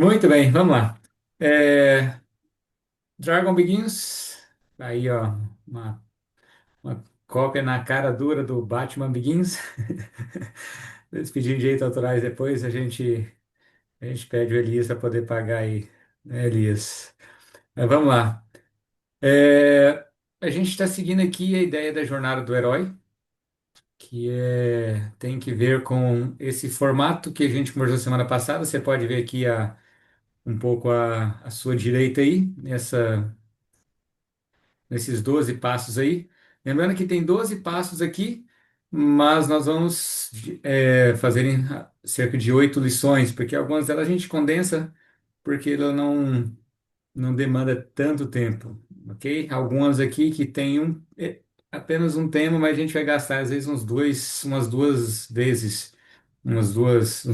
Muito bem, vamos lá. É, Dragon Begins, aí ó, uma cópia na cara dura do Batman Begins. Eles pediram direitos autorais depois, a gente pede o Elias para poder pagar aí, né, Elias? Mas vamos lá. A gente está seguindo aqui a ideia da jornada do herói, tem que ver com esse formato que a gente conversou semana passada. Você pode ver aqui um pouco à sua direita aí, nesses 12 passos aí. Lembrando que tem 12 passos aqui, mas nós vamos fazer em cerca de 8 lições, porque algumas delas a gente condensa, porque ela não demanda tanto tempo, ok? Algumas aqui que tem apenas um tema, mas a gente vai gastar às vezes umas duas vezes, uns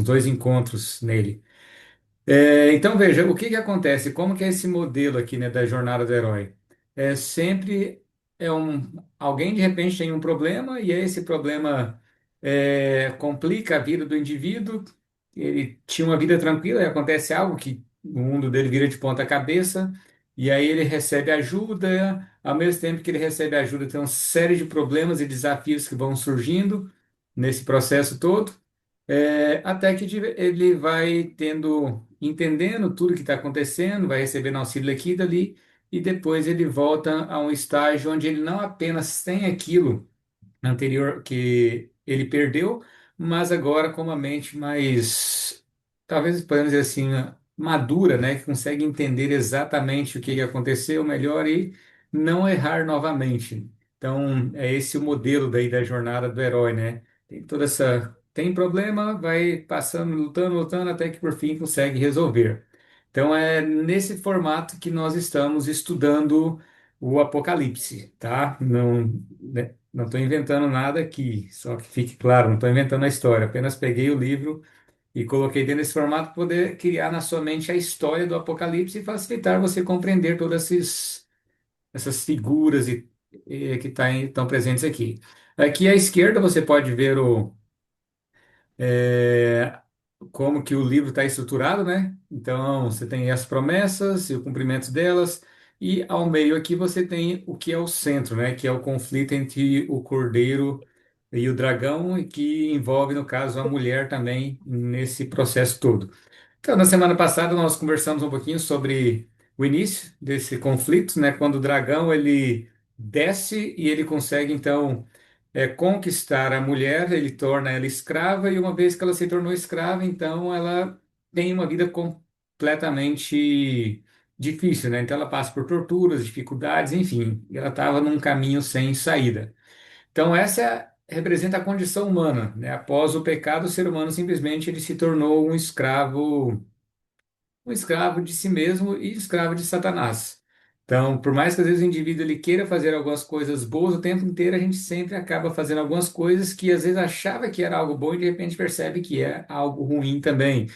dois encontros nele. Então veja, o que que acontece? Como que é esse modelo aqui, né, da jornada do herói? Sempre alguém de repente tem um problema e esse problema complica a vida do indivíduo. Ele tinha uma vida tranquila e acontece algo que o mundo dele vira de ponta cabeça e aí ele recebe ajuda. Ao mesmo tempo que ele recebe ajuda, tem uma série de problemas e desafios que vão surgindo nesse processo todo. Até que ele vai entendendo tudo que está acontecendo, vai recebendo auxílio aqui e dali, e depois ele volta a um estágio onde ele não apenas tem aquilo anterior que ele perdeu, mas agora com uma mente mais, talvez podemos dizer assim, madura, né, que consegue entender exatamente o que aconteceu melhor e não errar novamente. Então, é esse o modelo daí da jornada do herói, né? Tem problema, vai passando, lutando, lutando, até que por fim consegue resolver. Então, é nesse formato que nós estamos estudando o Apocalipse, tá? Não, né, não estou inventando nada aqui, só que fique claro, não estou inventando a história, apenas peguei o livro e coloquei dentro desse formato para poder criar na sua mente a história do Apocalipse e facilitar você compreender essas figuras que estão presentes aqui. Aqui à esquerda você pode ver é, como que o livro está estruturado, né? Então, você tem as promessas e o cumprimento delas, e ao meio aqui você tem o que é o centro, né? Que é o conflito entre o cordeiro e o dragão, e que envolve, no caso, a mulher também nesse processo todo. Então, na semana passada nós conversamos um pouquinho sobre o início desse conflito, né? Quando o dragão ele desce e ele consegue então conquistar a mulher, ele torna ela escrava e uma vez que ela se tornou escrava, então ela tem uma vida completamente difícil, né? Então ela passa por torturas, dificuldades, enfim, e ela estava num caminho sem saída. Então representa a condição humana, né? Após o pecado, o ser humano simplesmente ele se tornou um escravo de si mesmo e escravo de Satanás. Então, por mais que às vezes o indivíduo ele queira fazer algumas coisas boas, o tempo inteiro a gente sempre acaba fazendo algumas coisas que às vezes achava que era algo bom e de repente percebe que é algo ruim também.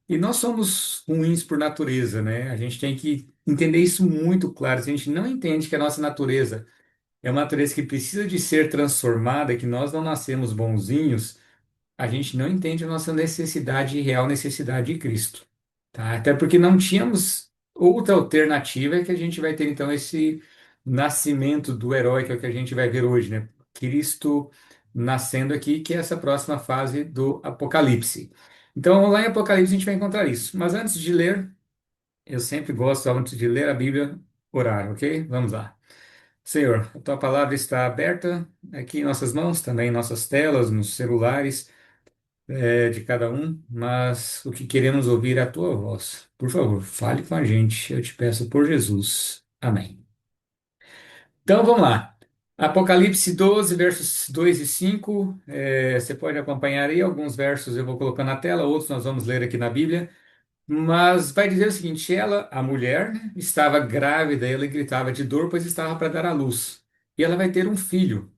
E nós somos ruins por natureza, né? A gente tem que entender isso muito claro. Se a gente não entende que a nossa natureza é uma natureza que precisa de ser transformada, que nós não nascemos bonzinhos, a gente não entende a nossa necessidade, real necessidade de Cristo, tá? Até porque não tínhamos outra alternativa é que a gente vai ter então esse nascimento do herói, que é o que a gente vai ver hoje, né? Cristo nascendo aqui, que é essa próxima fase do Apocalipse. Então, lá em Apocalipse a gente vai encontrar isso. Mas antes de ler, eu sempre gosto, antes de ler a Bíblia, orar, ok? Vamos lá. Senhor, a tua palavra está aberta aqui em nossas mãos, também em nossas telas, nos celulares de cada um, mas o que queremos ouvir é a tua voz. Por favor, fale com a gente, eu te peço por Jesus. Amém. Então vamos lá. Apocalipse 12, versos 2 e 5. Você pode acompanhar aí, alguns versos eu vou colocar na tela, outros nós vamos ler aqui na Bíblia. Mas vai dizer o seguinte: ela, a mulher, né, estava grávida e ela gritava de dor, pois estava para dar à luz. E ela vai ter um filho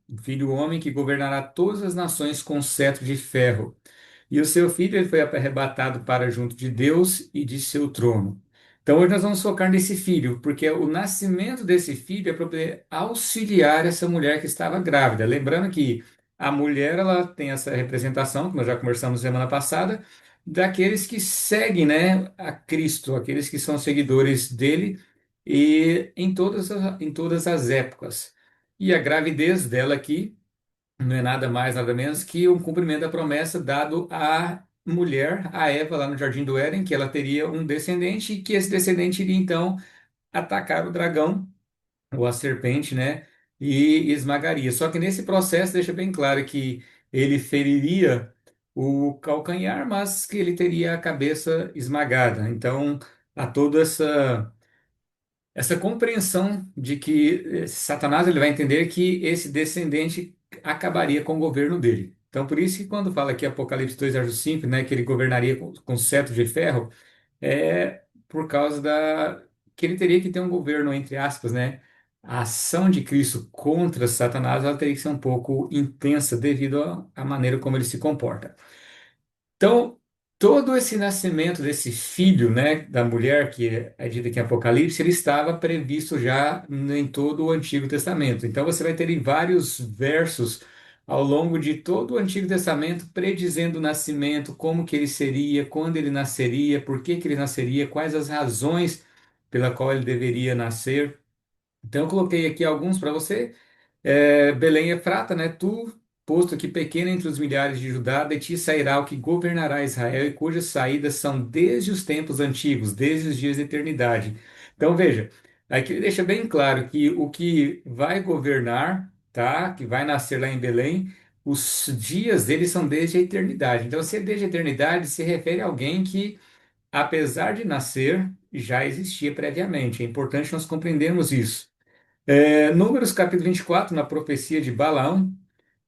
homem que governará todas as nações com cetro de ferro. E o seu filho ele foi arrebatado para junto de Deus e de seu trono. Então hoje nós vamos focar nesse filho, porque o nascimento desse filho é para poder auxiliar essa mulher que estava grávida. Lembrando que a mulher ela tem essa representação, que nós já conversamos semana passada, daqueles que seguem, né, a Cristo, aqueles que são seguidores dele e em todas as épocas. E a gravidez dela aqui não é nada mais, nada menos que um cumprimento da promessa dado à mulher, a Eva, lá no Jardim do Éden, que ela teria um descendente e que esse descendente iria então atacar o dragão ou a serpente, né? E esmagaria. Só que nesse processo deixa bem claro que ele feriria o calcanhar, mas que ele teria a cabeça esmagada. Então, há toda essa compreensão de que Satanás ele vai entender que esse descendente acabaria com o governo dele. Então, por isso que quando fala aqui Apocalipse 2, verso 5, né, que ele governaria com cetro de ferro, é por causa da que ele teria que ter um governo, entre aspas, né? A ação de Cristo contra Satanás ela teria que ser um pouco intensa devido à maneira como ele se comporta. Então, todo esse nascimento desse filho, né, da mulher que é dita aqui em Apocalipse, ele estava previsto já em todo o Antigo Testamento. Então, você vai ter em vários versos ao longo de todo o Antigo Testamento predizendo o nascimento, como que ele seria, quando ele nasceria, por que que ele nasceria, quais as razões pela qual ele deveria nascer. Então, eu coloquei aqui alguns para você. Belém Efrata, né? Tu, posto que pequeno entre os milhares de Judá, de ti sairá o que governará Israel, e cujas saídas são desde os tempos antigos, desde os dias da eternidade. Então, veja, aqui ele deixa bem claro que o que vai governar, tá? Que vai nascer lá em Belém, os dias dele são desde a eternidade. Então, se é desde a eternidade, se refere a alguém que, apesar de nascer, já existia previamente. É importante nós compreendermos isso. Números capítulo 24, na profecia de Balaão,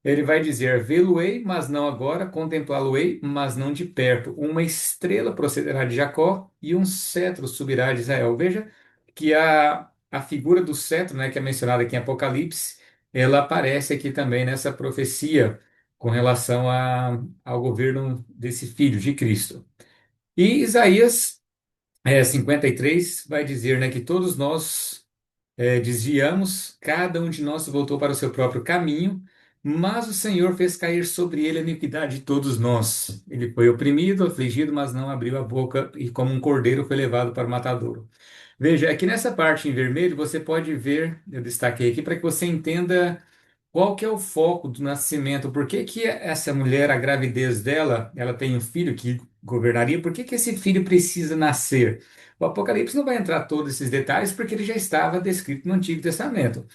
ele vai dizer: Vê-lo-ei, mas não agora, contemplá-lo-ei, mas não de perto. Uma estrela procederá de Jacó e um cetro subirá de Israel. Veja que a figura do cetro, né, que é mencionada aqui em Apocalipse, ela aparece aqui também nessa profecia com relação ao governo desse filho de Cristo. E Isaías 53 vai dizer, né, que todos nós desviamos, cada um de nós se voltou para o seu próprio caminho, mas o Senhor fez cair sobre ele a iniquidade de todos nós. Ele foi oprimido, afligido, mas não abriu a boca, e como um cordeiro foi levado para o matadouro. Veja, aqui nessa parte em vermelho você pode ver, eu destaquei aqui para que você entenda qual que é o foco do nascimento, por que que essa mulher, a gravidez dela, ela tem um filho que governaria, por que que esse filho precisa nascer? O Apocalipse não vai entrar todos esses detalhes porque ele já estava descrito no Antigo Testamento.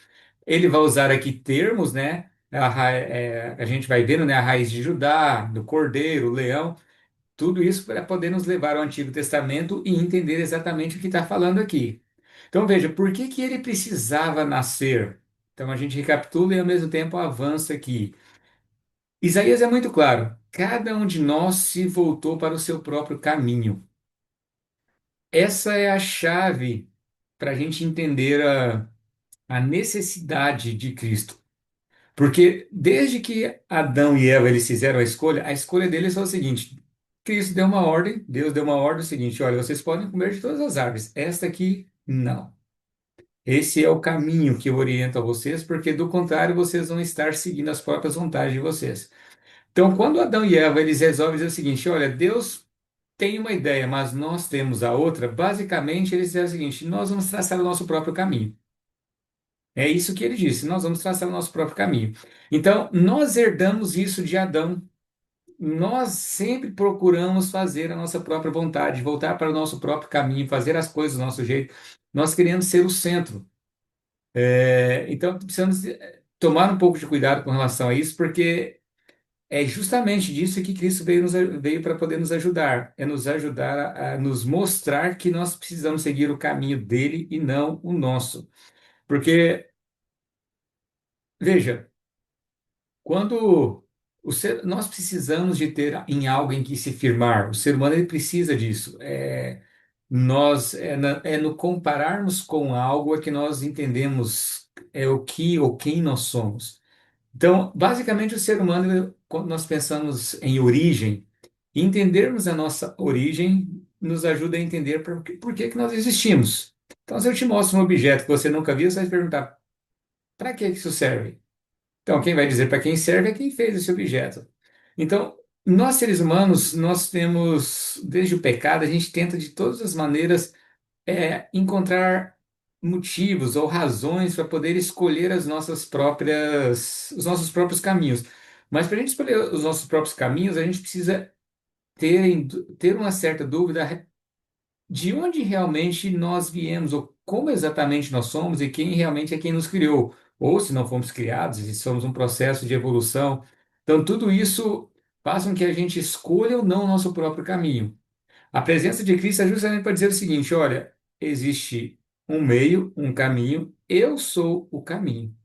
Ele vai usar aqui termos, né? A gente vai vendo, né? A raiz de Judá, do cordeiro, o leão, tudo isso para poder nos levar ao Antigo Testamento e entender exatamente o que está falando aqui. Então veja, por que que ele precisava nascer? Então a gente recapitula e ao mesmo tempo avança aqui. Isaías é muito claro. Cada um de nós se voltou para o seu próprio caminho. Essa é a chave para a gente entender a necessidade de Cristo. Porque desde que Adão e Eva eles fizeram a escolha deles foi o seguinte: Cristo deu uma ordem, Deus deu uma ordem seguinte: olha, vocês podem comer de todas as árvores, esta aqui não. Esse é o caminho que eu oriento a vocês, porque do contrário vocês vão estar seguindo as próprias vontades de vocês. Então, quando Adão e Eva eles resolvem dizer o seguinte: olha, Deus tem uma ideia, mas nós temos a outra, basicamente eles disseram o seguinte: nós vamos traçar o nosso próprio caminho. É isso que ele disse, nós vamos traçar o nosso próprio caminho. Então, nós herdamos isso de Adão. Nós sempre procuramos fazer a nossa própria vontade, voltar para o nosso próprio caminho, fazer as coisas do nosso jeito. Nós queremos ser o centro. Então, precisamos tomar um pouco de cuidado com relação a isso, porque é justamente disso que Cristo veio para poder nos ajudar. É nos ajudar a nos mostrar que nós precisamos seguir o caminho dele e não o nosso. Porque, veja, quando nós precisamos de ter em algo em que se firmar, o ser humano ele precisa disso. É no compararmos com algo é que nós entendemos o que ou quem nós somos. Então, basicamente, o ser humano, quando nós pensamos em origem, entendermos a nossa origem nos ajuda a entender por que que nós existimos. Então, se eu te mostro um objeto que você nunca viu, você vai se perguntar, para que que isso serve? Então, quem vai dizer para quem serve é quem fez esse objeto. Então, Nós, seres humanos, nós temos, desde o pecado, a gente tenta de todas as maneiras encontrar motivos ou razões para poder escolher os nossos próprios caminhos. Mas para a gente escolher os nossos próprios caminhos, a gente precisa ter uma certa dúvida de onde realmente nós viemos, ou como exatamente nós somos e quem realmente é quem nos criou, ou se não fomos criados, e somos um processo de evolução. Então, tudo isso faz com que a gente escolha ou não o nosso próprio caminho. A presença de Cristo é justamente para dizer o seguinte: olha, existe um meio, um caminho, eu sou o caminho.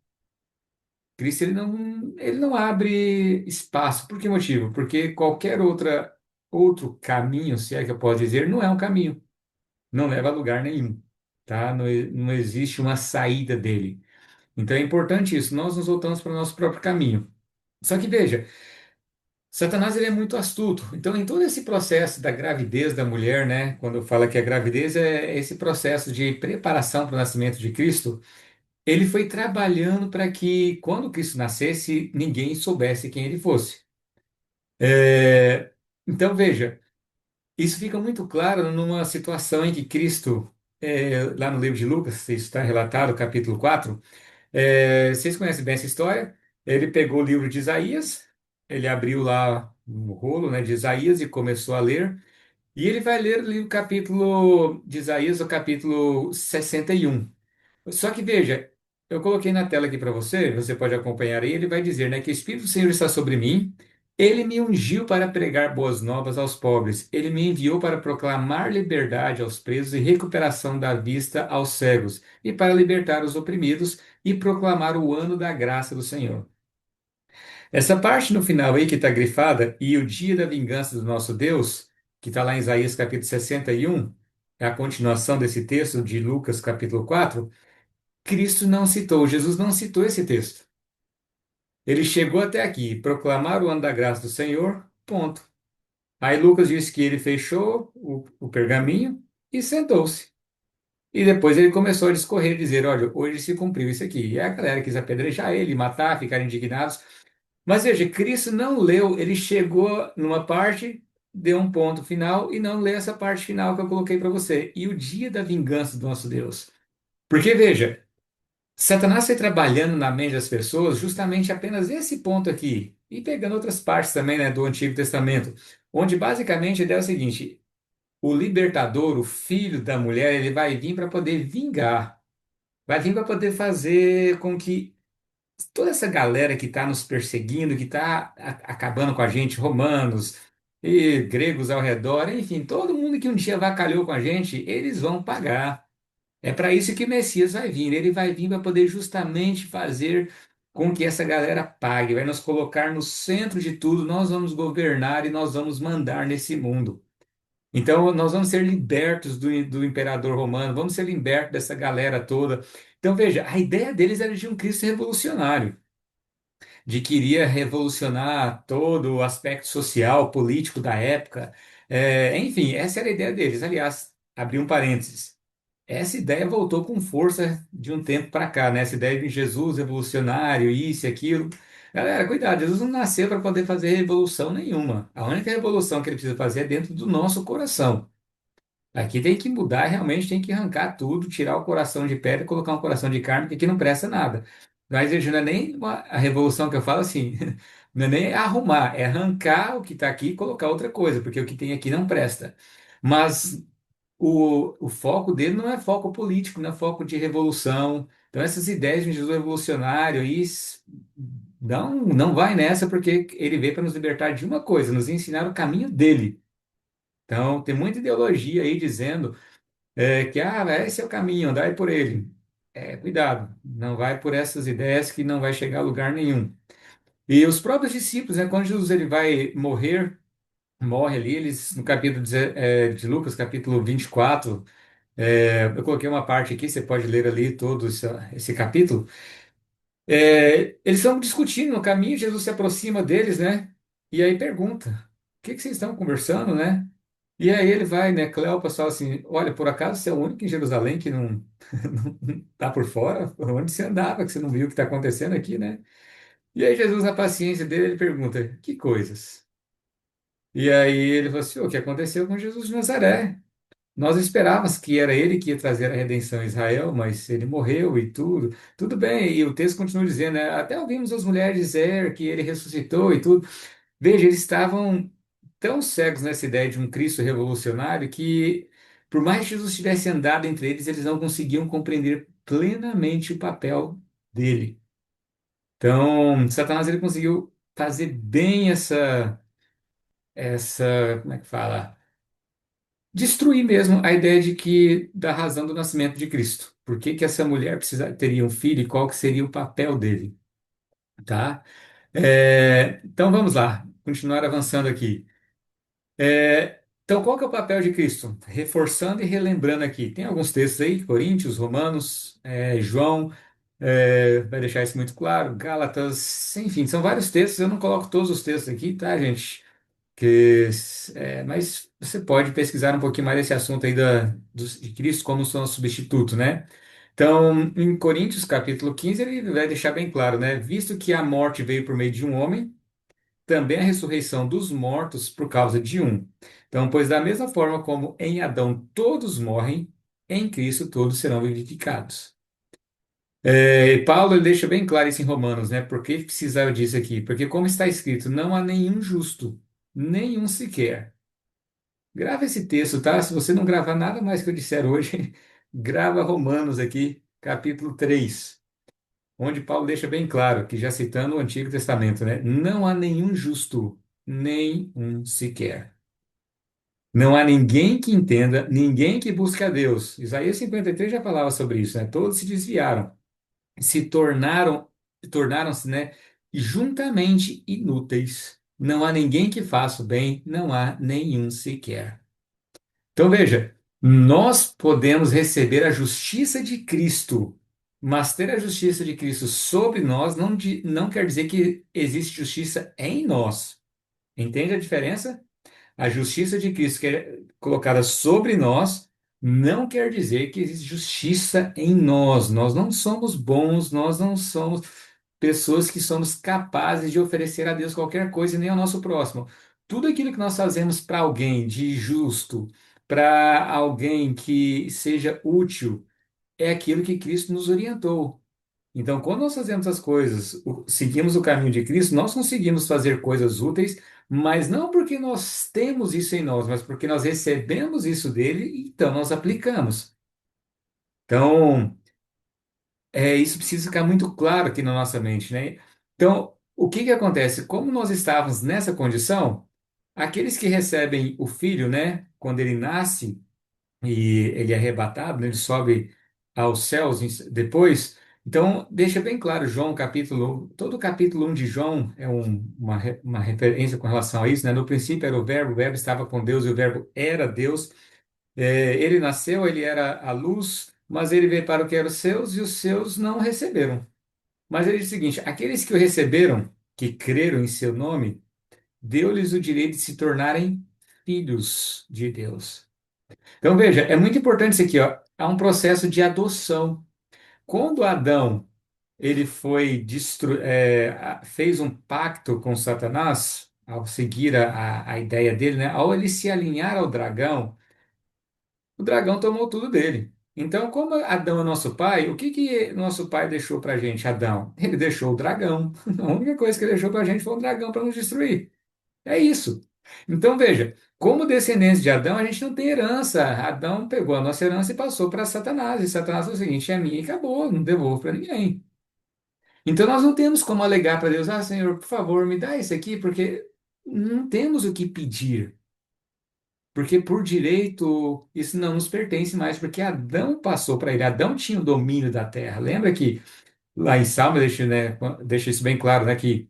Cristo ele não abre espaço. Por que motivo? Porque qualquer outro caminho, se é que eu posso dizer, não é um caminho, não leva a lugar nenhum, tá? Não, não existe uma saída dele. Então é importante isso, nós nos voltamos para o nosso próprio caminho. Só que veja, Satanás ele é muito astuto. Então, em todo esse processo da gravidez da mulher, né, quando fala que a gravidez é esse processo de preparação para o nascimento de Cristo, ele foi trabalhando para que quando Cristo nascesse, ninguém soubesse quem ele fosse. É, Então, veja, isso fica muito claro numa situação em que Cristo, lá no livro de Lucas, isso está relatado, capítulo 4. Vocês conhecem bem essa história? Ele pegou o livro de Isaías, ele abriu lá o rolo, né, de Isaías e começou a ler. E ele vai ler ali o capítulo de Isaías, o capítulo 61. Só que veja, eu coloquei na tela aqui para você, você pode acompanhar aí, ele vai dizer, né, que o Espírito do Senhor está sobre mim, ele me ungiu para pregar boas novas aos pobres, ele me enviou para proclamar liberdade aos presos e recuperação da vista aos cegos, e para libertar os oprimidos e proclamar o ano da graça do Senhor. Essa parte no final aí que está grifada, e o dia da vingança do nosso Deus, que está lá em Isaías capítulo 61, é a continuação desse texto de Lucas capítulo 4. Cristo não citou, Jesus não citou esse texto. Ele chegou até aqui, proclamar o ano da graça do Senhor, ponto. Aí Lucas disse que ele fechou o pergaminho e sentou-se. E depois ele começou a discorrer, dizer, olha, hoje se cumpriu isso aqui. E a galera quis apedrejar ele, matar, ficar indignados. Mas veja, Cristo não leu, ele chegou numa parte, deu um ponto final e não leu essa parte final que eu coloquei para você. E o dia da vingança do nosso Deus. Porque veja, Satanás foi trabalhando na mente das pessoas justamente apenas esse ponto aqui, e pegando outras partes também, né, do Antigo Testamento, onde basicamente a ideia é o seguinte: o libertador, o filho da mulher, ele vai vir para poder vingar, vai vir para poder fazer com que toda essa galera que está nos perseguindo, que está acabando com a gente, romanos e gregos ao redor, enfim, todo mundo que um dia avacalhou com a gente, eles vão pagar. É para isso que o Messias vai vir. Ele vai vir para poder justamente fazer com que essa galera pague, vai nos colocar no centro de tudo. Nós vamos governar e nós vamos mandar nesse mundo. Então, nós vamos ser libertos do imperador romano, vamos ser libertos dessa galera toda. Então, veja, a ideia deles era de um Cristo revolucionário, de que iria revolucionar todo o aspecto social, político da época. Enfim, essa era a ideia deles. Aliás, abri um parênteses. Essa ideia voltou com força de um tempo para cá, né? Essa ideia de Jesus revolucionário, isso e aquilo. Galera, cuidado, Jesus não nasceu para poder fazer revolução nenhuma. A única revolução que ele precisa fazer é dentro do nosso coração. Aqui tem que mudar, realmente tem que arrancar tudo, tirar o coração de pedra e colocar um coração de carne, porque aqui não presta nada. Mas veja, não é nem a revolução que eu falo assim, não é nem arrumar, é arrancar o que está aqui e colocar outra coisa, porque o que tem aqui não presta. Mas o foco dele não é foco político, não é foco de revolução. Então, essas ideias de um Jesus revolucionário aí não vai nessa, porque ele veio para nos libertar de uma coisa, nos ensinar o caminho dele. Então, tem muita ideologia aí dizendo que esse é o caminho, andai por ele. Cuidado, não vai por essas ideias que não vai chegar a lugar nenhum. E os próprios discípulos, né, quando Jesus ele vai morre ali, eles, no capítulo de Lucas, capítulo 24. Eu coloquei uma parte aqui, você pode ler ali todo esse capítulo. Eles estão discutindo no caminho, Jesus se aproxima deles, né? E aí pergunta: o que que vocês estão conversando, né? E aí ele vai, né? Cleopas fala assim: olha, por acaso você é o único em Jerusalém que não, não tá por fora? Onde você andava, que você não viu o que está acontecendo aqui, né? E aí Jesus, na paciência dele, ele pergunta: que coisas? E aí ele falou assim: o que aconteceu com Jesus de Nazaré? Nós esperávamos que era ele que ia trazer a redenção a Israel, mas ele morreu e tudo. Tudo bem, e o texto continua dizendo, né? Até ouvimos as mulheres dizer que ele ressuscitou e tudo. Veja, eles estavam tão cegos nessa ideia de um Cristo revolucionário que, por mais que Jesus tivesse andado entre eles, eles não conseguiam compreender plenamente o papel dele. Então, Satanás ele conseguiu fazer bem essa, como é que fala? Destruir mesmo a ideia de que da razão do nascimento de Cristo. Por que que essa mulher teria um filho e qual que seria o papel dele, tá? Então vamos lá, continuar avançando aqui. Então qual que é o papel de Cristo? Reforçando e relembrando aqui. Tem alguns textos aí, Coríntios, Romanos, João, vai deixar isso muito claro, Gálatas, enfim, são vários textos. Eu não coloco todos os textos aqui, tá, gente? Mas você pode pesquisar um pouquinho mais desse assunto aí de Cristo como seu substituto, né? Então, em Coríntios, capítulo 15, ele vai deixar bem claro, né? Visto que a morte veio por meio de um homem, também a ressurreição dos mortos por causa de um. Então, pois da mesma forma como em Adão todos morrem, em Cristo todos serão vivificados. E Paulo ele deixa bem claro isso em Romanos, né? Por que precisava disso aqui? Porque, como está escrito, não há nenhum justo, nenhum sequer. Grava esse texto, tá? Se você não gravar nada mais que eu disser hoje, grava Romanos aqui, capítulo 3, onde Paulo deixa bem claro, que já citando o Antigo Testamento, né? Não há nenhum justo, nem um sequer. Não há ninguém que entenda, ninguém que busque a Deus. Isaías 53 já falava sobre isso, né? Todos se desviaram, se tornaram-se, né, juntamente inúteis. Não há ninguém que faça o bem, não há nenhum sequer. Então veja, nós podemos receber a justiça de Cristo, mas ter a justiça de Cristo sobre nós não quer dizer que existe justiça em nós. Entende a diferença? A justiça de Cristo que é colocada sobre nós não quer dizer que existe justiça em nós. Nós não somos bons, nós não somos pessoas que somos capazes de oferecer a Deus qualquer coisa e nem ao nosso próximo. Tudo aquilo que nós fazemos para alguém de justo, para alguém que seja útil, é aquilo que Cristo nos orientou. Então, quando nós fazemos as coisas, seguimos o caminho de Cristo, nós conseguimos fazer coisas úteis, mas não porque nós temos isso em nós, mas porque nós recebemos isso dele, e então nós aplicamos. Então, isso precisa ficar muito claro aqui na nossa mente, né? Então, o que que acontece? Como nós estávamos nessa condição, aqueles que recebem o filho, né, quando ele nasce e ele é arrebatado, né, ele sobe aos céus depois. Então, deixa bem claro, João, todo o capítulo 1 de João é uma referência com relação a isso, né? No princípio era o Verbo estava com Deus e o Verbo era Deus. Ele nasceu, ele era a luz, mas ele veio para o que eram os seus e os seus não o receberam. Mas ele diz o seguinte: aqueles que o receberam, que creram em seu nome, deu-lhes o direito de se tornarem filhos de Deus. Então veja, é muito importante isso aqui, ó. Há um processo de adoção. Quando Adão ele fez um pacto com Satanás, ao seguir a ideia dele, né? Ao ele se alinhar ao dragão, o dragão tomou tudo dele. Então, como Adão é nosso pai, o que que nosso pai deixou para gente, Adão? Ele deixou o dragão. A única coisa que ele deixou para a gente foi um dragão para nos destruir. É isso. Então, veja, como descendentes de Adão, a gente não tem herança. Adão pegou a nossa herança e passou para Satanás. E Satanás falou o seguinte: é minha e acabou, não devolvo para ninguém. Então, nós não temos como alegar para Deus: Senhor, por favor, me dá isso aqui, porque não temos o que pedir. Porque por direito isso não nos pertence mais, porque Adão passou para ele. Adão tinha o domínio da terra. Lembra que lá em Salmo deixa isso bem claro, né? Que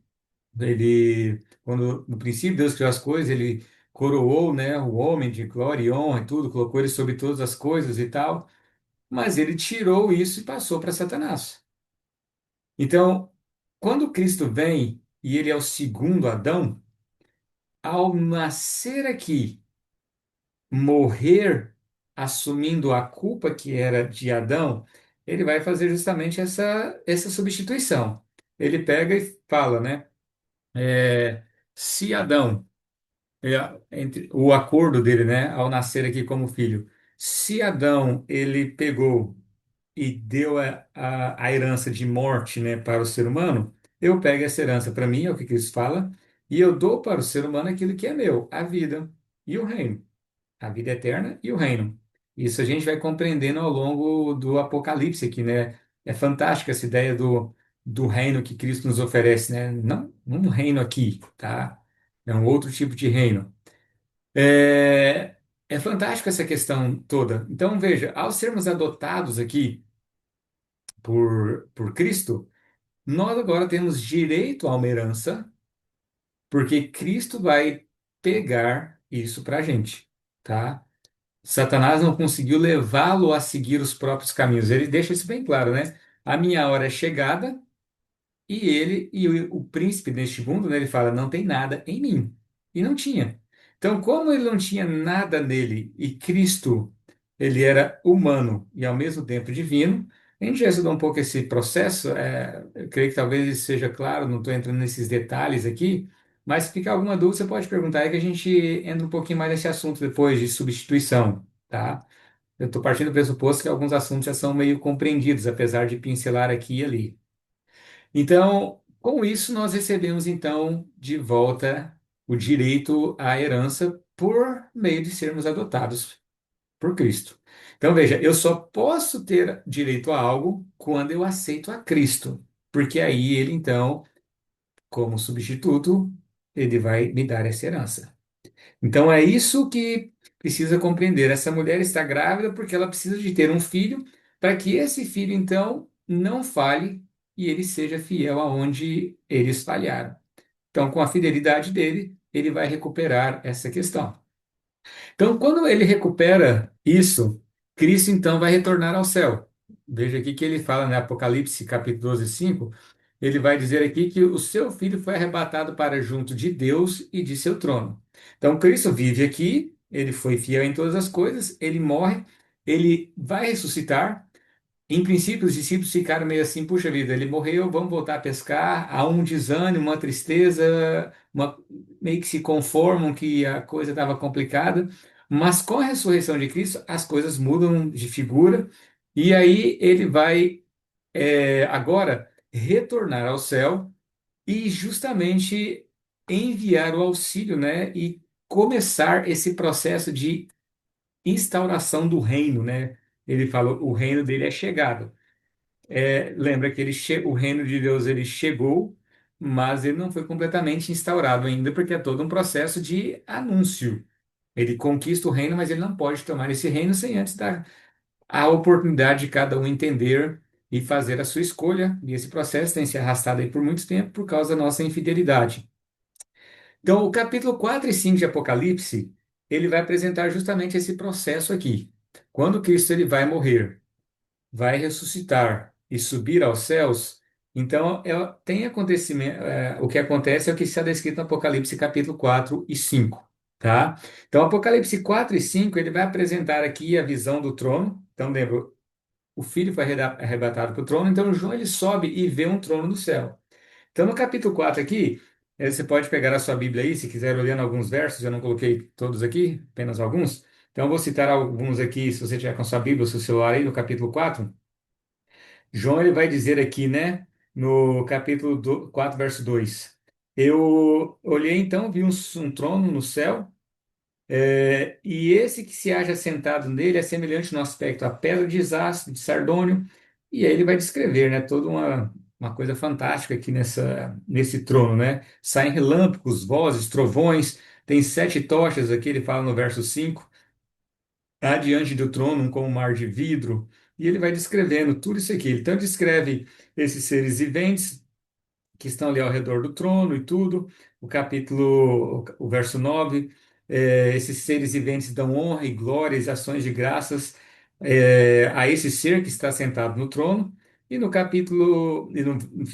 quando no princípio Deus criou as coisas, ele coroou, né, o homem de glória e honra e tudo, colocou ele sobre todas as coisas e tal, mas ele tirou isso e passou para Satanás. Então, quando Cristo vem e ele é o segundo Adão, ao nascer aqui, morrer assumindo a culpa que era de Adão, ele vai fazer justamente essa substituição. Ele pega e fala, né? Se Adão entre o acordo dele, né, ao nascer aqui como filho. Se Adão ele pegou e deu a herança de morte, né, para o ser humano, eu pego essa herança para mim, é o que Cristo fala, e eu dou para o ser humano aquilo que é meu, a vida e o reino, a vida eterna e o reino. Isso a gente vai compreendendo ao longo do Apocalipse aqui, né? É fantástica essa ideia do reino que Cristo nos oferece, né? Não um reino aqui, tá? É um outro tipo de reino. É, é fantástico essa questão toda. Então, veja, ao sermos adotados aqui por Cristo, nós agora temos direito a uma herança, porque Cristo vai pegar isso para a gente, tá? Satanás não conseguiu levá-lo a seguir os próprios caminhos. Ele deixa isso bem claro, né? A minha hora é chegada. E ele e o príncipe deste mundo, né, ele fala, não tem nada em mim. E não tinha. Então, como ele não tinha nada nele e Cristo, ele era humano e ao mesmo tempo divino, a gente já estudou um pouco esse processo. Eu creio que talvez isso seja claro, não estou entrando nesses detalhes aqui, mas se ficar alguma dúvida, você pode perguntar aí que a gente entra um pouquinho mais nesse assunto depois de substituição, tá? Eu estou partindo do pressuposto que alguns assuntos já são meio compreendidos, apesar de pincelar aqui e ali. Então, com isso, nós recebemos então de volta o direito à herança por meio de sermos adotados por Cristo. Então, veja, eu só posso ter direito a algo quando eu aceito a Cristo, porque aí ele então, como substituto, ele vai me dar essa herança. Então, é isso que precisa compreender. Essa mulher está grávida porque ela precisa de ter um filho, para que esse filho, então, não falhe e ele seja fiel aonde eles falharam. Então, com a fidelidade dele, ele vai recuperar essa questão. Então, quando ele recupera isso, Cristo então vai retornar ao céu. Veja aqui que ele fala, né, Apocalipse capítulo 12, 5, ele vai dizer aqui que o seu filho foi arrebatado para junto de Deus e de seu trono. Então, Cristo vive aqui, ele foi fiel em todas as coisas, ele morre, ele vai ressuscitar, em princípio, os discípulos ficaram meio assim, puxa vida, ele morreu, vamos voltar a pescar. Há um desânimo, uma tristeza, meio que se conformam que a coisa estava complicada. Mas com a ressurreição de Cristo, as coisas mudam de figura. E aí ele vai agora retornar ao céu e justamente enviar o auxílio, né? E começar esse processo de instauração do reino, né? Ele falou, o reino dele é chegado. Lembra que o reino de Deus ele chegou, mas ele não foi completamente instaurado ainda, porque é todo um processo de anúncio. Ele conquista o reino, mas ele não pode tomar esse reino sem antes dar a oportunidade de cada um entender e fazer a sua escolha. E esse processo tem se arrastado aí por muito tempo por causa da nossa infidelidade. Então, o capítulo 4 e 5 de Apocalipse, ele vai apresentar justamente esse processo aqui. Quando Cristo ele vai morrer, vai ressuscitar e subir aos céus, então tem acontecimento, o que acontece é o que está descrito no Apocalipse capítulo 4 e 5, tá? Então, Apocalipse 4 e 5 ele vai apresentar aqui a visão do trono. Então, lembra, o filho foi arrebatado para o trono, então João ele sobe e vê um trono no céu. Então, no capítulo 4 aqui, você pode pegar a sua Bíblia aí, se quiser olhando alguns versos, eu não coloquei todos aqui, apenas alguns. Então, eu vou citar alguns aqui, se você tiver com a sua Bíblia, o seu celular aí, no capítulo 4. João ele vai dizer aqui, né, no capítulo 4, verso 2: Eu olhei então, vi um trono no céu, e esse que se acha sentado nele é semelhante no aspecto à pedra de jaspe, de sardônio, e aí ele vai descrever, né, toda uma coisa fantástica aqui nesse trono, né? Saem relâmpagos, vozes, trovões, tem 7 tochas aqui, ele fala no verso 5. Há diante do trono como um mar de vidro, e ele vai descrevendo tudo isso aqui. Ele então descreve esses seres viventes que estão ali ao redor do trono e tudo. O verso 9, esses seres viventes dão honra e glórias e ações de graças a esse ser que está sentado no trono. E no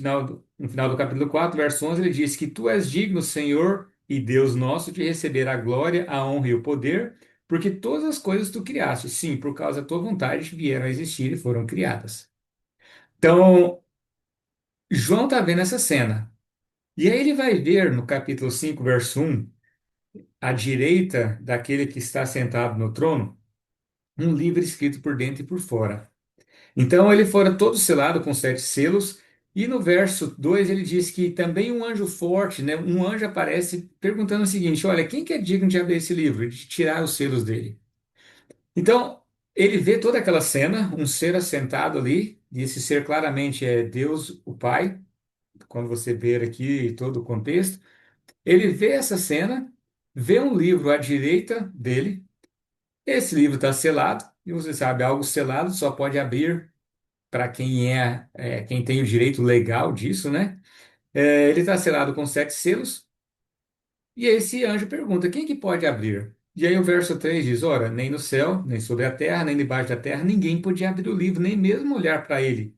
final do capítulo 4, verso 11, ele diz que tu és digno, Senhor e Deus nosso, de receber a glória, a honra e o poder, porque todas as coisas tu criaste, sim, por causa da tua vontade vieram a existir e foram criadas. Então, João está vendo essa cena. E aí ele vai ver no capítulo 5, verso 1, à direita daquele que está sentado no trono um livro escrito por dentro e por fora. Então ele fora todo selado com sete selos, e no verso 2 ele diz que também um anjo forte, né, um anjo aparece perguntando o seguinte: olha, quem que é digno de abrir esse livro, de tirar os selos dele? Então ele vê toda aquela cena, um ser assentado ali, e esse ser claramente é Deus, o Pai, quando você ver aqui todo o contexto. Ele vê essa cena, vê um livro à direita dele, esse livro está selado, e você sabe, algo selado só pode abrir para quem quem tem o direito legal disso, né? Ele está selado com sete selos, e esse anjo pergunta: quem que pode abrir? E aí o verso 3 diz: ora, nem no céu, nem sobre a terra, nem debaixo da terra, ninguém podia abrir o livro, nem mesmo olhar para ele.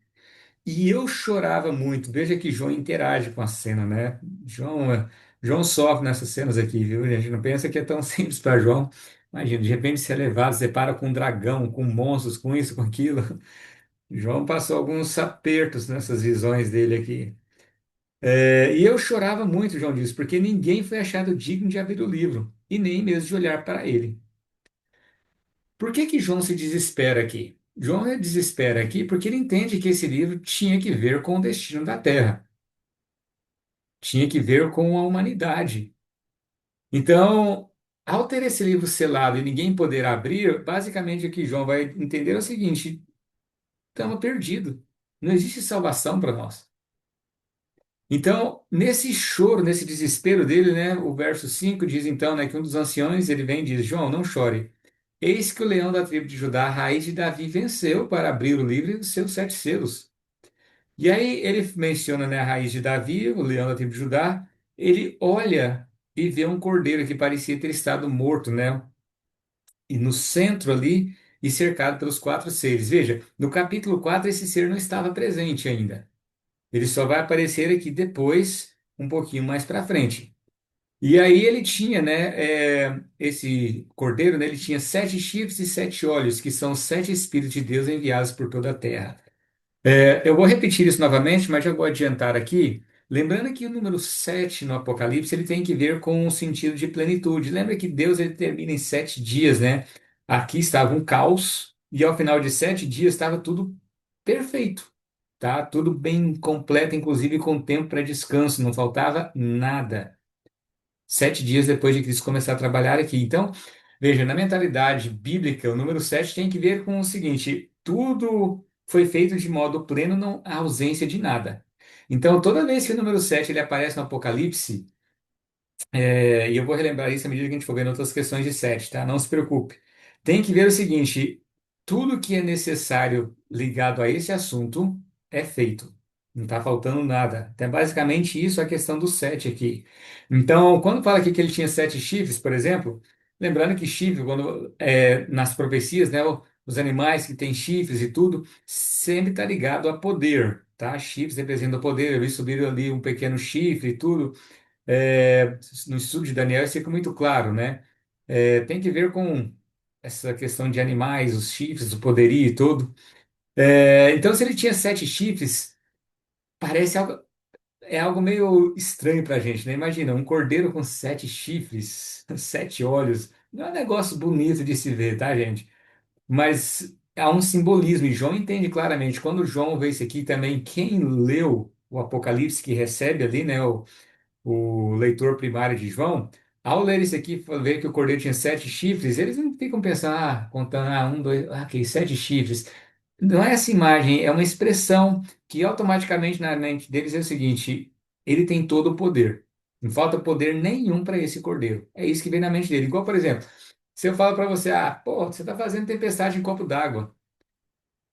E eu chorava muito. Veja que João interage com a cena, né? João sofre nessas cenas aqui, viu? A gente não pensa que é tão simples para João. Imagina, de repente ser levado, você para com um dragão, com monstros, com isso, com aquilo. João passou alguns apertos nessas visões dele aqui. E eu chorava muito, João disse, porque ninguém foi achado digno de abrir o livro, e nem mesmo de olhar para ele. Por que que João se desespera aqui? João se desespera aqui porque ele entende que esse livro tinha que ver com o destino da Terra, tinha que ver com a humanidade. Então, ao ter esse livro selado e ninguém poder abrir, basicamente o que João vai entender é o seguinte: estamos perdidos. Não existe salvação para nós. Então, nesse choro, nesse desespero dele, né, o verso 5 diz então, né, que um dos anciões, ele vem e diz: João, não chore. Eis que o leão da tribo de Judá, a raiz de Davi, venceu para abrir o livro e os seus sete selos. E aí ele menciona, né, a raiz de Davi, o leão da tribo de Judá. Ele olha e vê um cordeiro que parecia ter estado morto, né, e no centro ali, e cercado pelos quatro seres. Veja, no capítulo 4 esse ser não estava presente ainda. Ele só vai aparecer aqui depois, um pouquinho mais para frente. E aí ele tinha, né, esse cordeiro, né, ele tinha sete chifres e sete olhos, que são os sete Espíritos de Deus enviados por toda a terra. Eu vou repetir isso novamente, mas já vou adiantar aqui. Lembrando que o número 7 no Apocalipse ele tem que ver com o sentido de plenitude. Lembra que Deus ele termina em 7 dias, né? Aqui estava um caos, e ao final de 7 dias estava tudo perfeito, tá? Tudo bem completo, inclusive com tempo para descanso, não faltava nada. 7 dias depois de Cristo começar a trabalhar aqui. Então, veja, na mentalidade bíblica, o número 7 tem que ver com o seguinte: tudo foi feito de modo pleno, não há ausência de nada. Então, toda vez que o número 7 ele aparece no Apocalipse, e eu vou relembrar isso à medida que a gente for vendo outras questões de sete, tá? Não se preocupe. Tem que ver o seguinte: tudo que é necessário ligado a esse assunto é feito. Não está faltando nada. Então, é basicamente isso a questão do sete aqui. Então, quando fala aqui que ele tinha sete chifres, por exemplo, lembrando que chifre, quando nas profecias, né, os animais que têm chifres e tudo, sempre está ligado a poder, tá? Chifres representam poder. Eu vi subir ali um pequeno chifre e tudo. No estudo de Daniel isso fica muito claro, né? Tem que ver com essa questão de animais, os chifres, o poderio e tudo. Então, se ele tinha sete chifres, parece algo, é algo meio estranho para a gente, né? Imagina, um cordeiro com sete chifres, sete olhos. Não é um negócio bonito de se ver, tá, gente? Mas há um simbolismo, e João entende claramente. Quando João vê isso aqui também, quem leu o Apocalipse, que recebe ali, né? O leitor primário de João, ao ler isso aqui, ver que o cordeiro tinha sete chifres, eles não ficam pensando, contando, um, dois, ok, sete chifres. Não é essa imagem, é uma expressão que automaticamente na mente deles é o seguinte: ele tem todo o poder. Não falta poder nenhum para esse cordeiro. É isso que vem na mente dele. Igual, por exemplo, se eu falo para você, pô, você está fazendo tempestade em copo d'água.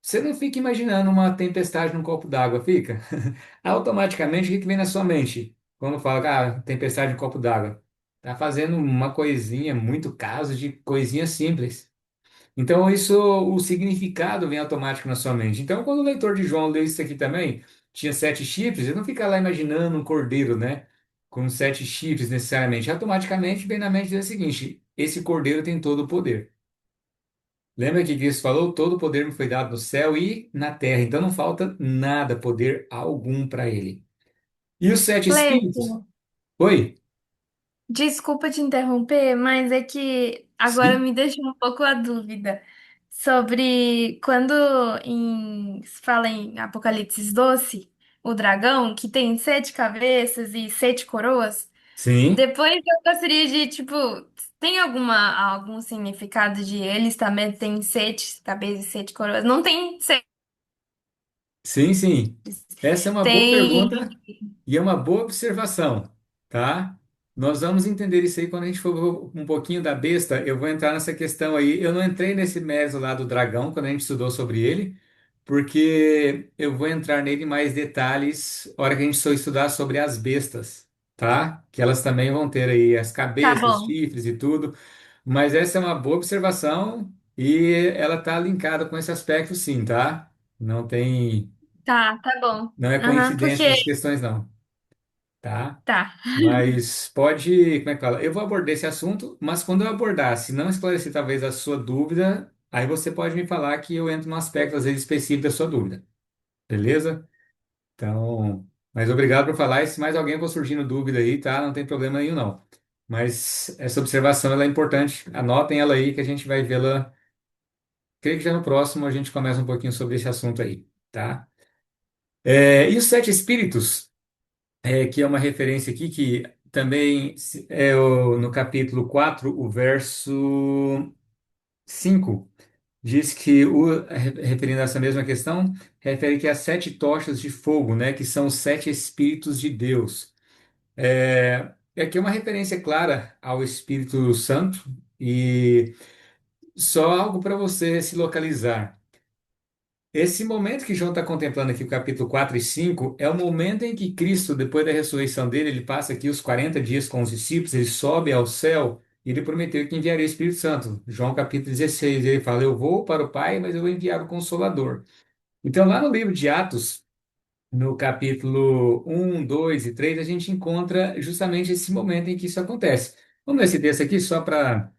Você não fica imaginando uma tempestade num copo d'água, fica? Automaticamente, o que que vem na sua mente? Quando fala, tempestade num copo d'água. Tá fazendo uma coisinha, muito caso de coisinha simples. Então, isso, o significado vem automático na sua mente. Então, quando o leitor de João leu isso aqui também, tinha sete chifres, ele não fica lá imaginando um cordeiro, né? Com sete chifres necessariamente. Automaticamente vem na mente dele o seguinte: esse cordeiro tem todo o poder. Lembra que Cristo falou: todo o poder me foi dado no céu e na terra. Então não falta nada, poder algum para ele. E os sete espíritos? Cleiton, Oi? Desculpa te interromper, mas é que agora Sim, me deixou um pouco a dúvida sobre quando se fala em Apocalipse 12, o dragão, que tem 7 cabeças e 7 coroas. sim, Depois eu gostaria de, tipo, tem algum significado de eles também têm 7 cabeças e 7 coroas? Não tem sete, sim, sim. Essa é uma boa tem. pergunta. E é uma boa observação, tá? Nós vamos entender isso aí quando a gente for um pouquinho da besta. Eu vou entrar nessa questão aí. Eu não entrei nesse mérito lá do dragão quando a gente estudou sobre ele, porque eu vou entrar nele em mais detalhes na hora que a gente for estudar sobre as bestas, tá? Que elas também vão ter aí as Tá cabeças, bom, chifres e tudo. Mas essa é uma boa observação e ela está linkada com esse aspecto, sim, tá? tá bom. Não é Aham, coincidência porque. essas questões, não, tá? Tá, Mas pode, como é que fala? Eu vou abordar esse assunto, mas quando eu abordar, se não esclarecer talvez a sua dúvida, aí você pode me falar que eu entro num aspecto às vezes específico da sua dúvida, beleza? Então, mas obrigado por falar. E se mais alguém for surgindo dúvida aí, tá? Não tem problema nenhum, não. Mas essa observação ela é importante. Anotem ela aí que a gente vai vê-la. Creio que já no próximo a gente começa um pouquinho sobre esse assunto aí, tá? E os sete espíritos? Que é uma referência aqui que também no capítulo 4 o verso 5 diz que, referindo a essa mesma questão, refere que as sete tochas de fogo, né, que são os sete Espíritos de Deus. Aqui é uma referência clara ao Espírito Santo e só algo para você se localizar. Esse momento que João está contemplando aqui, o capítulo 4 e 5 é o momento em que Cristo, depois da ressurreição dele, ele passa aqui os 40 dias com os discípulos, ele sobe ao céu e ele prometeu que enviaria o Espírito Santo. João capítulo 16, ele fala: Eu vou para o Pai, mas eu vou enviar o Consolador. Então, lá no livro de Atos, no capítulo 1, 2 e 3 a gente encontra justamente esse momento em que isso acontece. Vamos ler esse texto aqui só para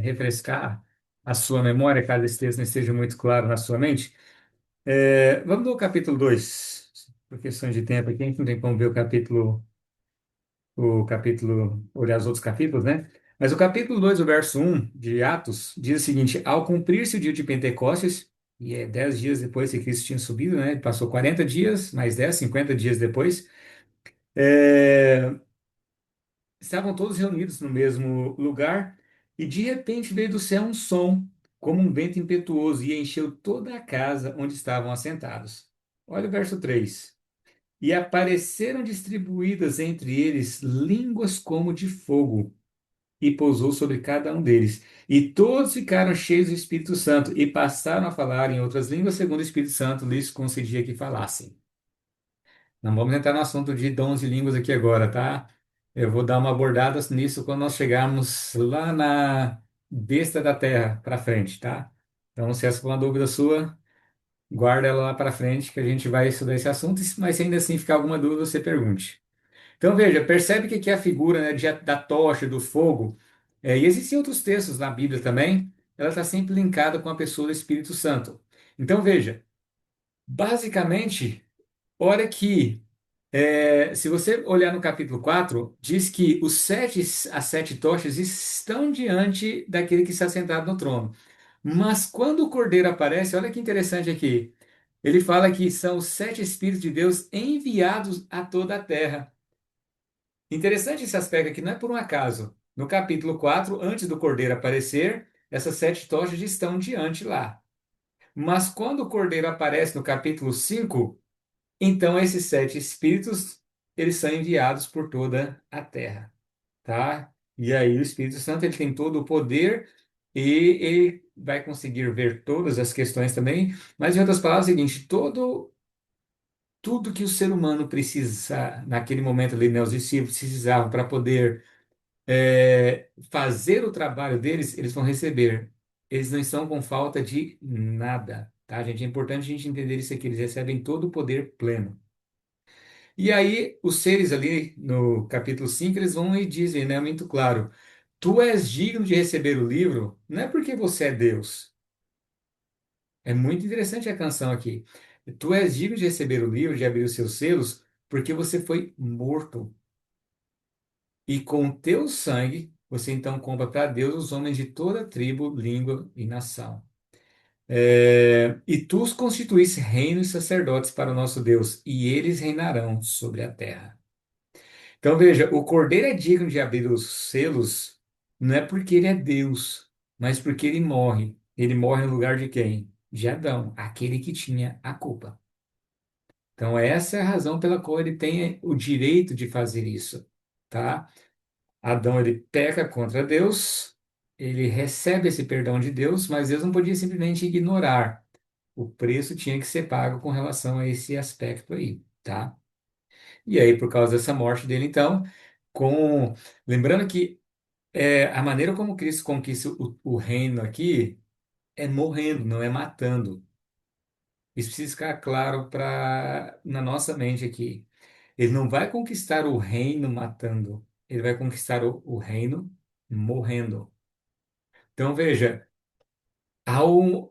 refrescar a sua memória, caso esse texto não esteja muito claro na sua mente. Vamos no capítulo 2 por questões de tempo aqui, a gente não tem como ver olhar os outros capítulos, né? Mas o capítulo 2 o verso 1 de Atos, diz o seguinte: Ao cumprir-se o dia de Pentecostes, e 10 dias depois que Cristo tinha subido, né? Ele passou 40 dias, mais 10 50 dias depois, é, estavam todos reunidos no mesmo lugar, e de repente veio do céu um som, como um vento impetuoso, e encheu toda a casa onde estavam assentados. Olha o verso 3. E apareceram distribuídas entre eles línguas como de fogo, e pousou sobre cada um deles. E todos ficaram cheios do Espírito Santo, e passaram a falar em outras línguas, segundo o Espírito Santo lhes concedia que falassem. Não vamos entrar no assunto de dons de línguas aqui agora, tá? Eu vou dar uma abordada nisso quando nós chegarmos lá na besta da terra para frente, tá? Então, se essa for uma dúvida sua, guarda ela lá para frente que a gente vai estudar esse assunto, mas se ainda assim ficar alguma dúvida, você pergunte. Então, veja, percebe que aqui é a figura, né, da tocha, do fogo, e existem outros textos na Bíblia também, ela está sempre linkada com a pessoa do Espírito Santo. Então, veja, basicamente, olha que, se você olhar no capítulo 4 diz que as sete tochas estão diante daquele que está sentado no trono. Mas quando o Cordeiro aparece, olha que interessante aqui, ele fala que são os sete Espíritos de Deus enviados a toda a terra. Interessante esse aspecto aqui, não é por um acaso. No capítulo 4, antes do Cordeiro aparecer, essas sete tochas estão diante lá. Mas quando o Cordeiro aparece no capítulo 5, então esses sete espíritos, eles são enviados por toda a terra, tá? E aí o Espírito Santo, ele tem todo o poder e ele vai conseguir ver todas as questões também. Mas, em outras palavras, é o seguinte, tudo que o ser humano precisa, naquele momento ali, né, os discípulos precisavam para poder fazer o trabalho deles, eles vão receber. Eles não estão com falta de nada, tá, gente? É importante a gente entender isso aqui. Eles recebem todo o poder pleno. E aí, os seres ali no capítulo 5 eles vão e dizem, né, muito claro: Tu és digno de receber o livro, não é porque você é Deus. É muito interessante a canção aqui. Tu és digno de receber o livro, de abrir os seus selos, porque você foi morto. e com teu sangue você então compra para Deus os homens de toda tribo, língua e nação. E tu os constituísse reino e sacerdotes para o nosso Deus, e eles reinarão sobre a terra. Então veja, o cordeiro é digno de abrir os selos, não é porque ele é Deus, mas porque ele morre. Ele morre no lugar de quem? De Adão, aquele que tinha a culpa. Então essa é a razão pela qual ele tem o direito de fazer isso, tá? Adão ele peca contra Deus, ele recebe esse perdão de Deus, mas Deus não podia simplesmente ignorar. O preço tinha que ser pago com relação a esse aspecto aí, tá? E aí, por causa dessa morte dele, então, com lembrando que a maneira como Cristo conquista o reino aqui é morrendo, não é matando. Isso precisa ficar claro na nossa mente aqui. Ele não vai conquistar o reino matando, ele vai conquistar o reino morrendo. Então, veja, há um,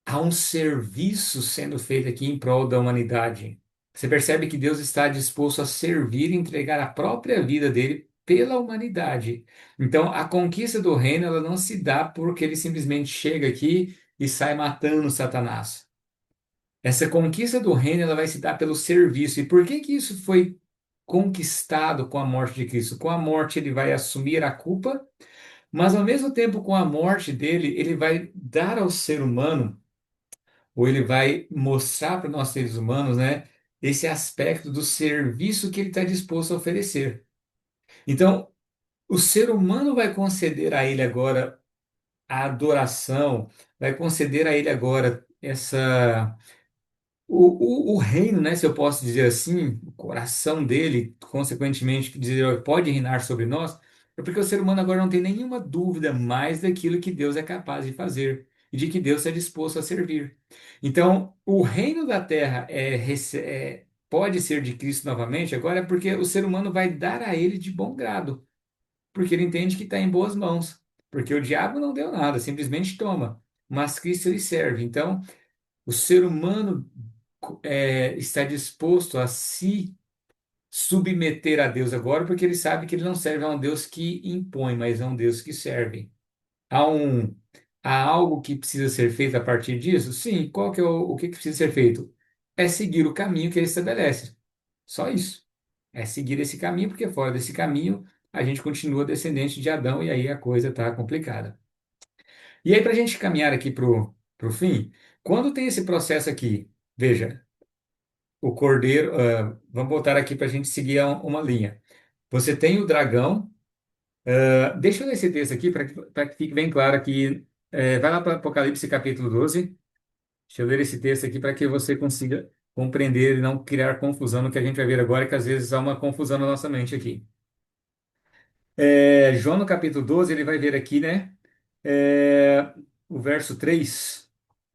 há um serviço sendo feito aqui em prol da humanidade. Você percebe que Deus está disposto a servir e entregar a própria vida dele pela humanidade. Então, a conquista do reino, ela não se dá porque ele simplesmente chega aqui e sai matando Satanás. Essa conquista do reino, ela vai se dar pelo serviço. E por que que isso foi conquistado com a morte de Cristo? Com a morte, ele vai assumir a culpa, mas ao mesmo tempo, com a morte dele, ele vai dar ao ser humano ou ele vai mostrar para nós seres humanos, né, esse aspecto do serviço que ele está disposto a oferecer. Então, o ser humano vai conceder a ele agora a adoração, vai conceder a ele agora o reino, né, se eu posso dizer assim, o coração dele, consequentemente, dizer pode reinar sobre nós, é porque o ser humano agora não tem nenhuma dúvida mais daquilo que Deus é capaz de fazer e de que Deus é disposto a servir. Então, o reino da terra pode ser de Cristo novamente, agora é porque o ser humano vai dar a ele de bom grado, porque ele entende que está em boas mãos, porque o diabo não deu nada, simplesmente toma, mas Cristo lhe serve. Então, o ser humano está disposto a se submeter a Deus agora, porque ele sabe que ele não serve a um Deus que impõe, mas a um Deus que serve. Há um, há algo que precisa ser feito a partir disso? Sim. Qual que é o que que precisa ser feito? É seguir o caminho que ele estabelece. Só isso. É seguir esse caminho, porque fora desse caminho a gente continua descendente de Adão e aí a coisa está complicada. E aí, para a gente caminhar aqui para o fim, quando tem esse processo aqui, veja, o cordeiro, vamos voltar aqui para a gente seguir uma linha. Você tem o dragão, deixa eu ler esse texto aqui para que fique bem claro aqui. Vai lá para Apocalipse capítulo 12. Deixa eu ler esse texto aqui para que você consiga compreender e não criar confusão no que a gente vai ver agora, que às vezes há uma confusão na nossa mente aqui. João no capítulo 12, ele vai ver aqui, né? é, o verso 3.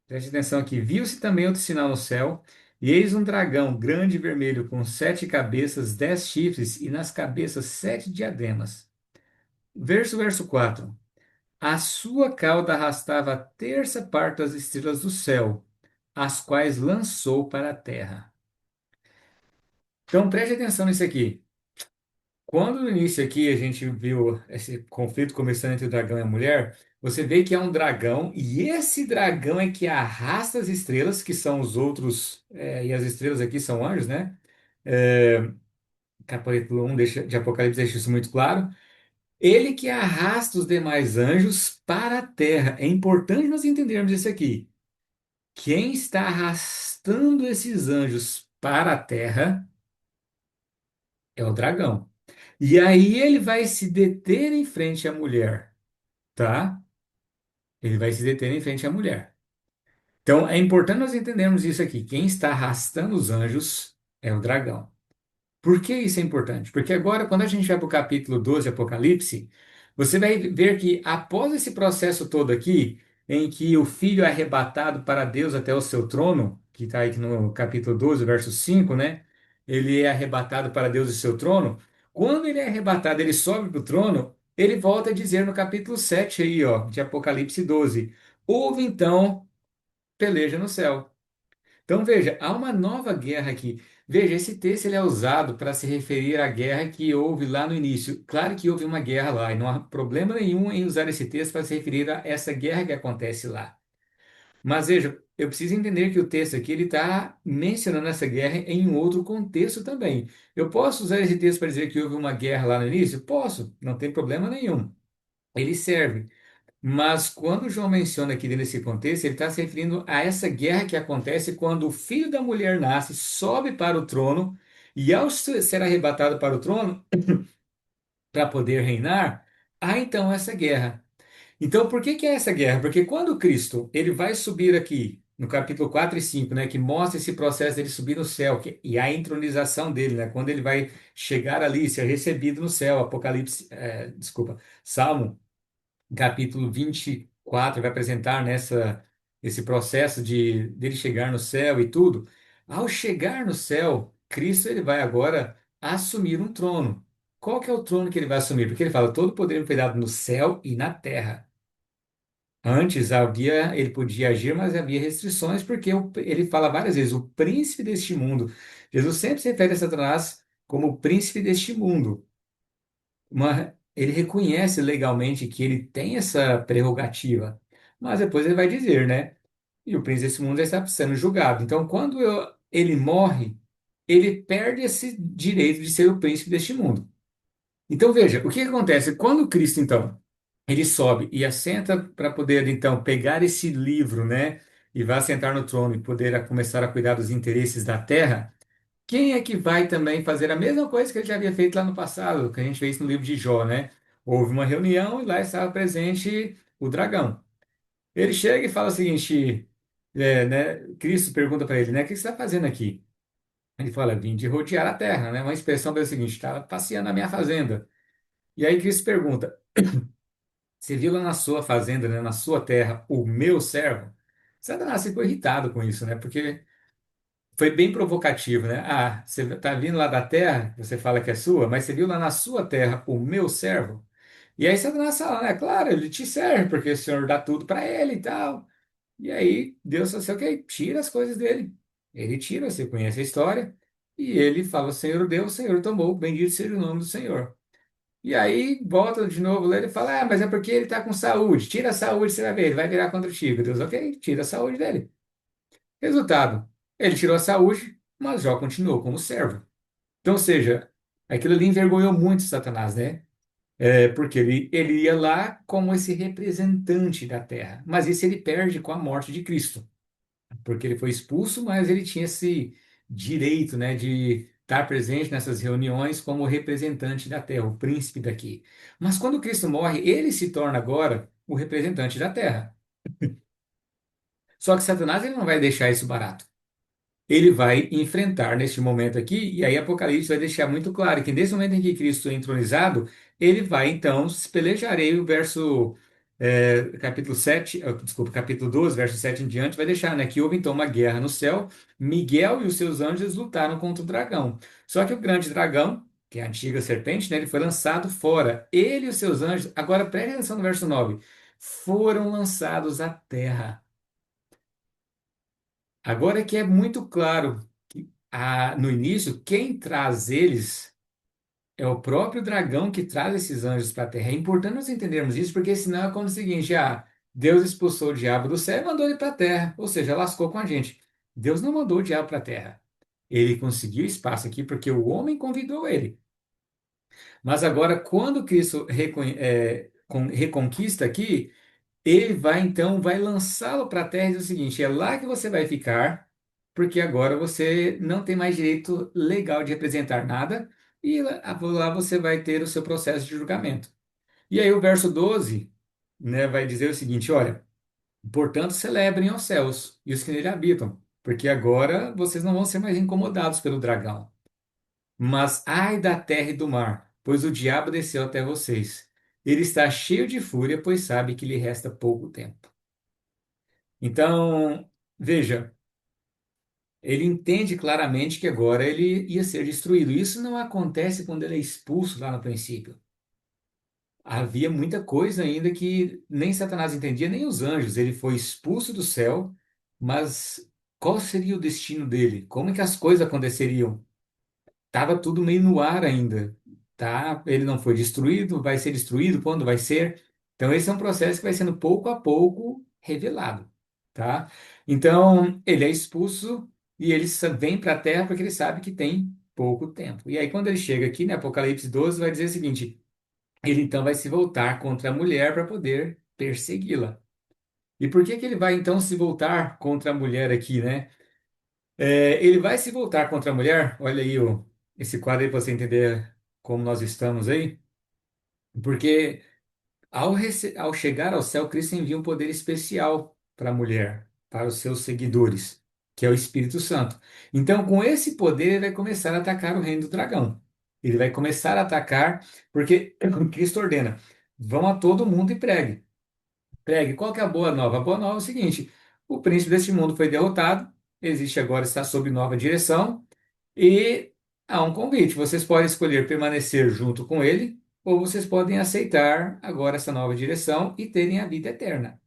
Preste atenção aqui. Viu-se também outro sinal no céu, e eis um dragão grande e vermelho, com 7 cabeças, 10 chifres, e nas cabeças 7 diademas. Verso 4. A sua cauda arrastava a terça parte das estrelas do céu, as quais lançou para a terra. Então preste atenção nisso aqui. Quando no início aqui a gente viu esse conflito começando entre o dragão e a mulher, você vê que é um dragão, e esse dragão é que arrasta as estrelas, que são os outros, e as estrelas aqui são anjos, né? É, capítulo 1 de Apocalipse deixa isso muito claro. Ele que arrasta os demais anjos para a terra. É importante nós entendermos isso aqui. Quem está arrastando esses anjos para a terra é o dragão. E aí ele vai se deter em frente à mulher, tá? Ele vai se deter em frente à mulher. Então é importante nós entendermos isso aqui. Quem está arrastando os anjos é o dragão. Por que isso é importante? Porque agora, quando a gente vai para o capítulo 12 de Apocalipse, você vai ver que após esse processo todo aqui, em que o filho é arrebatado para Deus até o seu trono, que está aí no capítulo 12, verso 5, né? Ele é arrebatado para Deus e seu trono. Quando ele é arrebatado, ele sobe para o trono, ele volta a dizer no capítulo 7 aí, ó, de Apocalipse 12: houve então peleja no céu. Então veja, há uma nova guerra aqui. Veja, esse texto ele é usado para se referir à guerra que houve lá no início. Claro que houve uma guerra lá, e não há problema nenhum em usar esse texto para se referir a essa guerra que acontece lá. Mas veja, eu preciso entender que o texto aqui ele está mencionando essa guerra em um outro contexto também. Eu posso usar esse texto para dizer que houve uma guerra lá no início? Posso, não tem problema nenhum. Ele serve. Mas quando João menciona aqui nesse contexto, ele está se referindo a essa guerra que acontece quando o filho da mulher nasce, sobe para o trono, e ao ser arrebatado para o trono, para poder reinar, há então essa guerra. Então, por que que é essa guerra? Porque quando Cristo ele vai subir aqui, no capítulo 4 e 5, né, que mostra esse processo dele subir no céu, e a entronização dele, né, quando ele vai chegar ali, ser recebido no céu, Apocalipse, desculpa, Salmo capítulo 24 vai apresentar esse processo de dele chegar no céu e tudo. Ao chegar no céu, Cristo ele vai agora assumir um trono. Qual que é o trono que ele vai assumir? Porque ele fala, todo poder me foi dado no céu e na terra. Antes havia, ele podia agir, mas havia restrições, porque ele fala várias vezes, o príncipe deste mundo. Jesus sempre se refere a Satanás como o príncipe deste mundo. Ele reconhece legalmente que ele tem essa prerrogativa, mas depois ele vai dizer, né? E o príncipe desse mundo já está sendo julgado. Então, quando ele morre, ele perde esse direito de ser o príncipe deste mundo. Então, veja, o que que acontece? Quando Cristo, então, ele sobe e assenta para poder, então, pegar esse livro, né? E vai sentar no trono e poder começar a cuidar dos interesses da terra. Quem é que vai também fazer a mesma coisa que ele já havia feito lá no passado, que a gente fez no livro de Jó, né? Houve uma reunião e lá estava presente o dragão. Ele chega e fala o seguinte, né? Cristo pergunta para ele, né? O que você está fazendo aqui? Ele fala, vim de rodear a terra, né? Uma expressão é o seguinte, estava passeando na minha fazenda. E aí Cristo pergunta, você viu lá na sua fazenda, né? Na sua terra, o meu servo? Satanás ficou irritado com isso, né? Porque foi bem provocativo, né? Ah, você está vindo lá da terra, você fala que é sua, mas você viu lá na sua terra o meu servo? E aí Satanás fala, né? Claro, ele te serve, porque o Senhor dá tudo para ele e tal. E aí Deus fala assim, ok, tira as coisas dele. Ele tira, você conhece a história. E ele fala, o Senhor deu, o Senhor tomou, bendito seja o nome do Senhor. E aí volta de novo lá, ele fala, mas é porque ele está com saúde. Tira a saúde, você vai ver, ele vai virar contra o Chico. Deus, ok, tira a saúde dele. Resultado, ele tirou a saúde, mas Jó continuou como servo. Então, ou seja, aquilo ali envergonhou muito Satanás, né? Porque ele ia lá como esse representante da terra. Mas isso ele perde com a morte de Cristo, porque ele foi expulso, mas ele tinha esse direito, né, de estar presente nessas reuniões como representante da terra, o príncipe daqui. Mas quando Cristo morre, ele se torna agora o representante da terra. Só que Satanás ele não vai deixar isso barato. Ele vai enfrentar neste momento aqui, e aí Apocalipse vai deixar muito claro que nesse momento em que Cristo é entronizado, ele vai então se pelejar. E aí o verso, capítulo 7, desculpa, capítulo 12, verso 7 em diante, vai deixar, né, que houve então uma guerra no céu, Miguel e os seus anjos lutaram contra o dragão. Só que o grande dragão, que é a antiga serpente, né, ele foi lançado fora. Ele e os seus anjos, agora preste atenção no verso 9, foram lançados à terra. Agora que é muito claro que no início, quem traz eles é o próprio dragão que traz esses anjos para a terra. É importante nós entendermos isso, porque senão é como o seguinte: Deus expulsou o diabo do céu e mandou ele para a terra, ou seja, lascou com a gente. Deus não mandou o diabo para a terra. Ele conseguiu espaço aqui porque o homem convidou ele. Mas agora, quando Cristo reconquista aqui, ele vai então, vai lançá-lo para a terra e diz o seguinte: é lá que você vai ficar, porque agora você não tem mais direito legal de representar nada, e lá você vai ter o seu processo de julgamento. E aí o verso 12, né, vai dizer o seguinte: olha, portanto, celebrem aos céus e os que nele habitam, porque agora vocês não vão ser mais incomodados pelo dragão. Mas ai da terra e do mar, pois o diabo desceu até vocês. Ele está cheio de fúria, pois sabe que lhe resta pouco tempo. Então, veja, ele entende claramente que agora ele ia ser destruído. Isso não acontece quando ele é expulso lá no princípio. Havia muita coisa ainda que nem Satanás entendia, nem os anjos. Ele foi expulso do céu, mas qual seria o destino dele? Como é que as coisas aconteceriam? Tava tudo meio no ar ainda, tá? Ele não foi destruído, vai ser destruído, quando vai ser? Então esse é um processo que vai sendo pouco a pouco revelado, tá? Então ele é expulso e ele vem para a Terra porque ele sabe que tem pouco tempo. E aí quando ele chega aqui, né, Apocalipse 12 vai dizer o seguinte: ele então vai se voltar contra a mulher para poder persegui-la. E por que que ele vai então se voltar contra a mulher aqui, né? Ele vai se voltar contra a mulher. Olha aí esse quadro aí para você entender como nós estamos aí. Porque ao chegar ao céu, Cristo envia um poder especial para a mulher, para os seus seguidores, que é o Espírito Santo. Então, com esse poder, ele vai começar a atacar o reino do dragão. Ele vai começar a atacar, porque Cristo ordena: vão a todo mundo e pregue. Pregue. Qual que é a boa nova? A boa nova é o seguinte: o príncipe deste mundo foi derrotado, existe agora, está sob nova direção. E há um convite. Vocês podem escolher permanecer junto com ele, ou vocês podem aceitar agora essa nova direção e terem a vida eterna.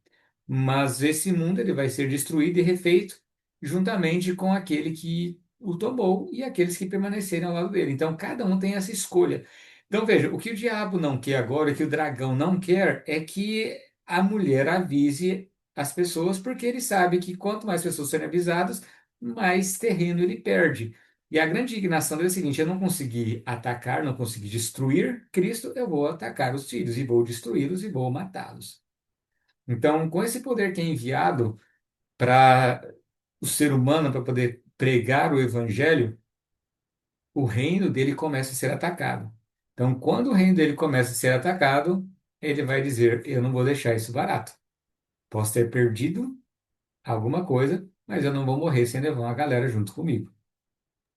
Mas esse mundo ele vai ser destruído e refeito juntamente com aquele que o tomou e aqueles que permanecerem ao lado dele. Então, cada um tem essa escolha. Então, veja, o que o diabo não quer agora, o que o dragão não quer, é que a mulher avise as pessoas, porque ele sabe que quanto mais pessoas serem avisadas, mais terreno ele perde. E a grande indignação dele é a seguinte: eu não consegui atacar, não consegui destruir Cristo, eu vou atacar os filhos e vou destruí-los e vou matá-los. Então, com esse poder que é enviado para o ser humano para poder pregar o evangelho, o reino dele começa a ser atacado. Então, quando o reino dele começa a ser atacado, ele vai dizer: eu não vou deixar isso barato. Posso ter perdido alguma coisa, mas eu não vou morrer sem levar uma galera junto comigo.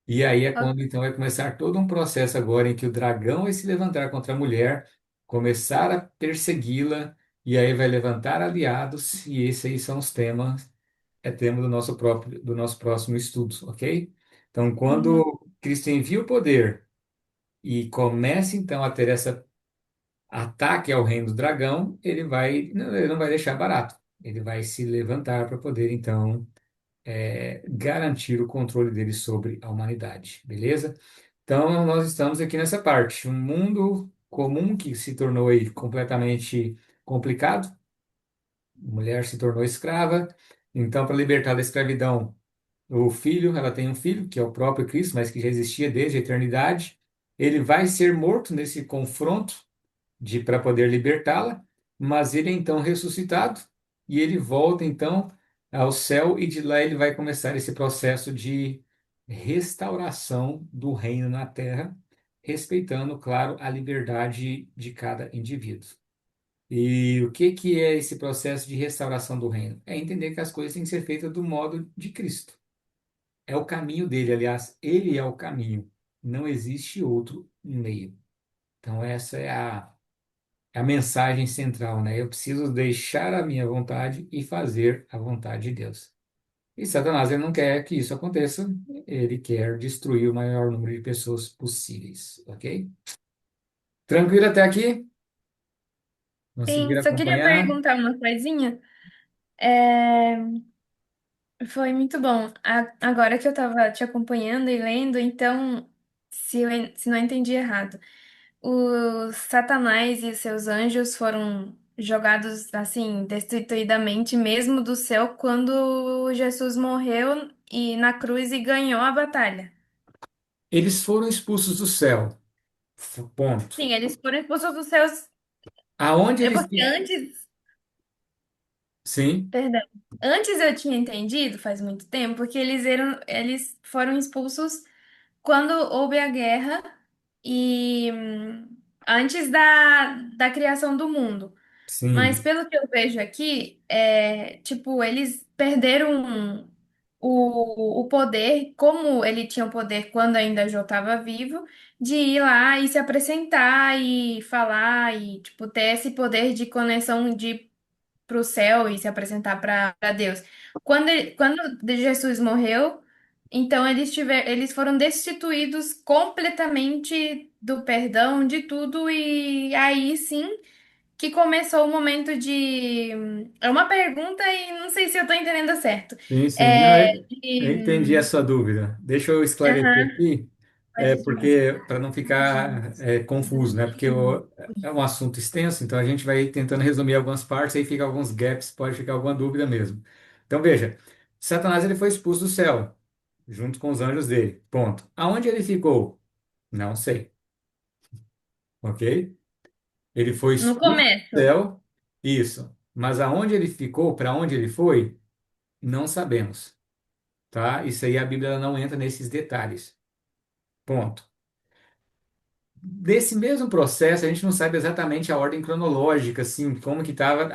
E aí é quando então vai começar todo um processo agora em que o dragão vai se levantar contra a mulher, começar a persegui-la, e aí vai levantar aliados, e esses aí são os temas, é tema do nosso próximo estudo, ok? Então, Uhum. quando Cristo envia o poder e começa então a ter esse ataque ao reino do dragão, ele não vai deixar barato. Ele vai se levantar para poder então garantir o controle dele sobre a humanidade, beleza? Então, nós estamos aqui nessa parte, um mundo comum que se tornou aí completamente complicado, a mulher se tornou escrava, então, para libertar da escravidão, ela tem um filho, que é o próprio Cristo, mas que já existia desde a eternidade, ele vai ser morto nesse confronto de para poder libertá-la, mas ele é então ressuscitado e ele volta então ao céu e de lá ele vai começar esse processo de restauração do reino na terra, respeitando, claro, a liberdade de cada indivíduo. E o que que é esse processo de restauração do reino? É entender que as coisas têm que ser feitas do modo de Cristo. É o caminho dele, aliás, ele é o caminho. Não existe outro meio. Então essa é a mensagem central, né? Eu preciso deixar a minha vontade e fazer a vontade de Deus. E Satanás, ele não quer que isso aconteça, ele quer destruir o maior número de pessoas possíveis, ok? Tranquilo até aqui? Sim, Conseguiram só queria acompanhar? perguntar uma coisinha. É, Foi muito bom. Agora que eu tava te acompanhando e lendo, então, se não entendi errado, os Satanás e os seus anjos foram jogados assim, destituidamente mesmo do céu quando Jesus morreu e na cruz e ganhou a batalha. Eles foram expulsos do céu, ponto. Sim, eles foram expulsos dos céus. Aonde É eles... porque antes, Sim, perdão, antes eu tinha entendido, faz muito tempo, porque eles foram expulsos quando houve a guerra e antes da criação do mundo. Mas sim, pelo que eu vejo aqui, tipo, eles perderam o poder, como ele tinha o poder quando ainda Jô estava vivo, de ir lá e se apresentar e falar e, tipo, ter esse poder de conexão de para o céu e se apresentar para Deus. Quando Jesus morreu, então eles foram destituídos completamente do perdão, de tudo, e aí sim que começou o momento de. É uma pergunta e não sei se eu tô entendendo certo. Sim, sim. Não, É, eu entendi a sua dúvida. Deixa eu esclarecer aham, aqui, pode falar. porque para não ficar confuso, né? Porque é um assunto extenso, então a gente vai tentando resumir algumas partes, aí fica alguns gaps, pode ficar alguma dúvida mesmo. Então veja, Satanás ele foi expulso do céu, junto com os anjos dele. Ponto. Aonde ele ficou? Não sei, ok? Ele foi No expulso do começo. céu, isso. Mas aonde ele ficou, para onde ele foi, não sabemos. Tá? Isso aí a Bíblia ela não entra nesses detalhes. Ponto. Desse mesmo processo, a gente não sabe exatamente a ordem cronológica, assim, como que estava,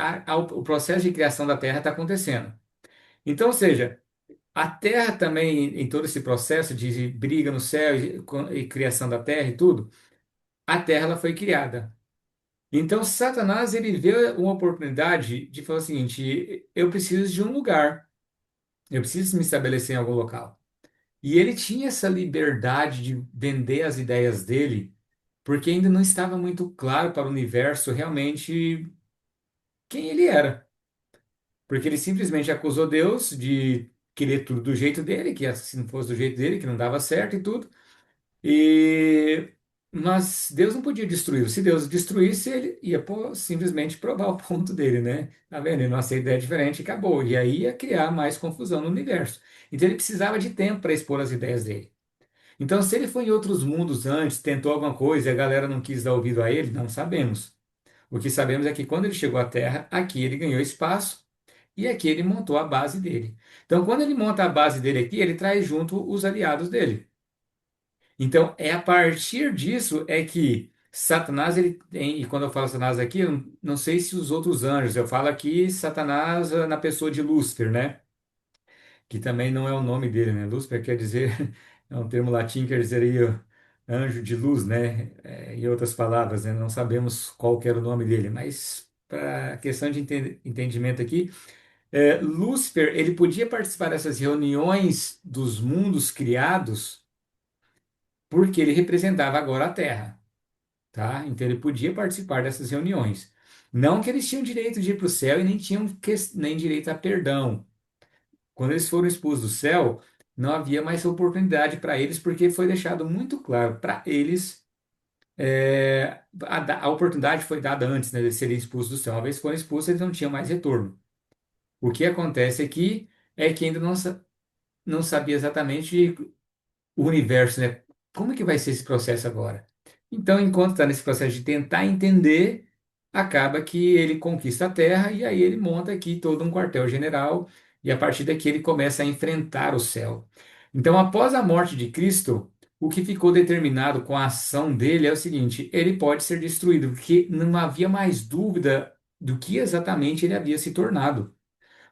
o processo de criação da Terra está acontecendo. Então, ou seja, a Terra também, em todo esse processo de briga no céu e criação da Terra e tudo, a Terra ela foi criada. Então, Satanás, ele vê uma oportunidade de falar o seguinte, eu preciso de um lugar, eu preciso me estabelecer em algum local. E ele tinha essa liberdade de vender as ideias dele, porque ainda não estava muito claro para o universo realmente quem ele era. Porque ele simplesmente acusou Deus de querer tudo do jeito dele, que se não fosse do jeito dele, que não dava certo e tudo. E mas Deus não podia destruí-lo. Se Deus destruísse, ele ia simplesmente provar o ponto dele, né? Tá vendo? Ele não aceita ideia diferente e acabou. E aí ia criar mais confusão no universo. Então ele precisava de tempo para expor as ideias dele. Então, se ele foi em outros mundos antes, tentou alguma coisa e a galera não quis dar ouvido a ele, não sabemos. O que sabemos é que quando ele chegou à Terra, aqui ele ganhou espaço e aqui ele montou a base dele. Então, quando ele monta a base dele aqui, ele traz junto os aliados dele. Então, é a partir disso é que Satanás ele tem, e quando eu falo Satanás aqui, eu não sei se os outros anjos, eu falo aqui Satanás na pessoa de Lúcifer, né? Que também não é o nome dele, né? Lúcifer quer dizer, é um termo latim, quer dizer aí, ó, anjo de luz, né? Em outras palavras, né? Não sabemos qual que era o nome dele, mas para questão de entendimento aqui, Lúcifer, ele podia participar dessas reuniões dos mundos criados porque ele representava agora a Terra, tá? Então ele podia participar dessas reuniões. Não que eles tinham direito de ir para o céu e nem tinham nem direito a perdão. Quando eles foram expulsos do céu, não havia mais oportunidade para eles, porque foi deixado muito claro para eles. A oportunidade foi dada antes, né, de serem expulsos do céu. Uma vez que foram expulsos, eles não tinham mais retorno. O que acontece aqui é que ainda não sabia exatamente o universo, né? Como é que vai ser esse processo agora? Então, enquanto está nesse processo de tentar entender, acaba que ele conquista a Terra e aí ele monta aqui todo um quartel-general e a partir daqui ele começa a enfrentar o céu. Então, após a morte de Cristo, o que ficou determinado com a ação dele é o seguinte: ele pode ser destruído, porque não havia mais dúvida do que exatamente ele havia se tornado.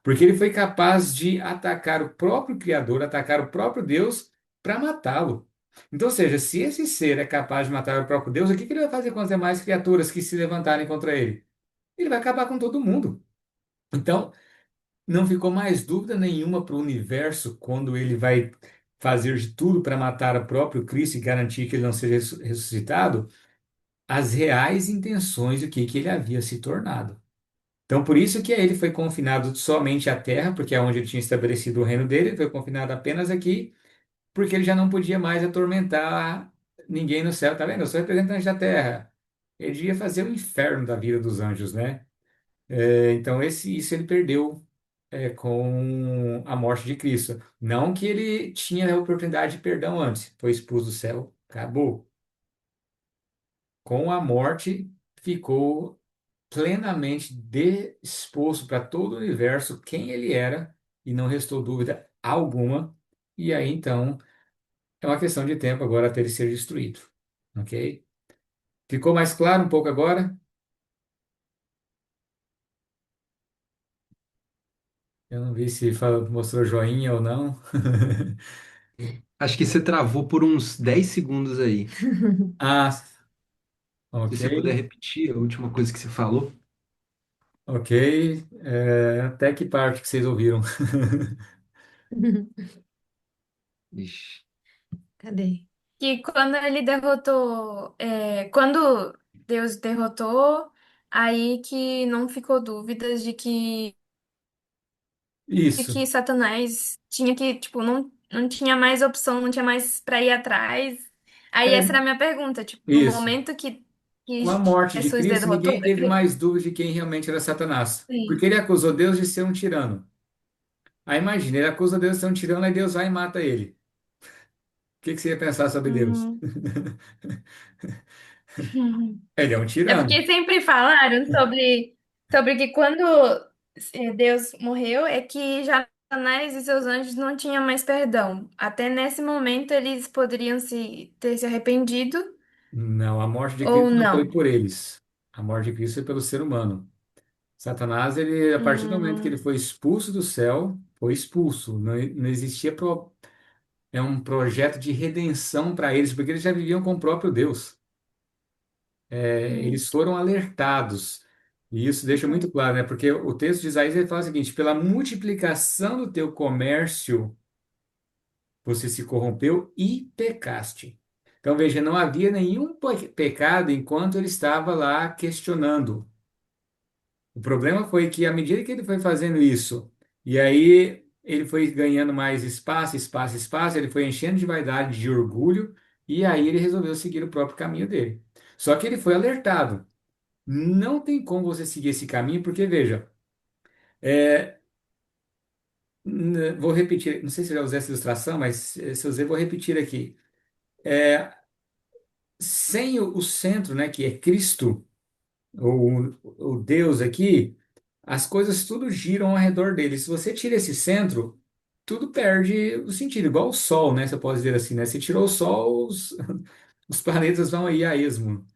Porque ele foi capaz de atacar o próprio Criador, atacar o próprio Deus para matá-lo. Então, ou seja, se esse ser é capaz de matar o próprio Deus, o que que ele vai fazer com as demais criaturas que se levantarem contra ele? Ele vai acabar com todo mundo. Então, não ficou mais dúvida nenhuma para o universo quando ele vai fazer de tudo para matar o próprio Cristo e garantir que ele não seja ressuscitado, as reais intenções do que ele havia se tornado. Então, por isso que ele foi confinado somente à terra, porque é onde ele tinha estabelecido o reino dele, ele foi confinado apenas aqui, porque ele já não podia mais atormentar ninguém no céu. Tá vendo? Eu sou representante da terra. Ele ia fazer o inferno da vida dos anjos, né? Então, isso ele perdeu com a morte de Cristo. Não que ele tinha a oportunidade de perdão antes, foi expulso do céu, acabou. Com a morte, ficou plenamente exposto para todo o universo quem ele era e não restou dúvida alguma. E aí então é uma questão de tempo agora até ele ser destruído. Ok? Ficou mais claro um pouco agora? Eu não vi se mostrou joinha ou não. Acho que você travou por uns 10 segundos aí. Ah, Se ok, você puder repetir a última coisa que você falou. ok. Até que parte que vocês ouviram? Ixi. Cadê? Que quando ele derrotou, quando Deus derrotou Aí que não ficou dúvidas de Isso, que Satanás tinha que, tipo, não tinha mais opção, não tinha mais pra ir atrás. Aí essa é era a minha pergunta, tipo, no isso. momento que Com a morte de Jesus Cristo, derrotou ninguém teve ele. mais dúvida de quem realmente era Satanás, porque Sim. ele acusou Deus de ser um tirano. Aí imagina, ele acusa Deus de ser um tirano, aí Deus vai e mata ele. O que que você ia pensar sobre Deus? Hum. Ele é um É tirano. porque sempre falaram sobre que quando Deus morreu, é que já Satanás e seus anjos não tinham mais perdão. Até nesse momento eles poderiam ter se arrependido Não, a morte de ou Cristo não foi não. por eles. A morte de Cristo foi pelo ser humano. Satanás, ele, a partir do momento que ele Hum, foi expulso do céu, foi expulso. Não, não existia é um projeto de redenção para eles, porque eles já viviam com o próprio Deus. hum, Eles foram alertados. E isso deixa muito claro, né? Porque o texto de Isaías ele fala o seguinte: pela multiplicação do teu comércio, você se corrompeu e pecaste. Então, veja, não havia nenhum pecado enquanto ele estava lá questionando. O problema foi que, à medida que ele foi fazendo isso, e aí ele foi ganhando mais espaço, espaço, espaço, ele foi enchendo de vaidade, de orgulho, e aí ele resolveu seguir o próprio caminho dele. Só que ele foi alertado. Não tem como você seguir esse caminho, porque, veja, é, vou repetir, não sei se eu já usei essa ilustração, mas se eu usei, vou repetir aqui. É, sem o centro, né, que é Cristo, o Deus aqui, as coisas tudo giram ao redor dele. Se você tira esse centro, tudo perde o sentido, igual o Sol, né? Você pode dizer assim, né? Se tirou o Sol, os planetas vão aí a esmo.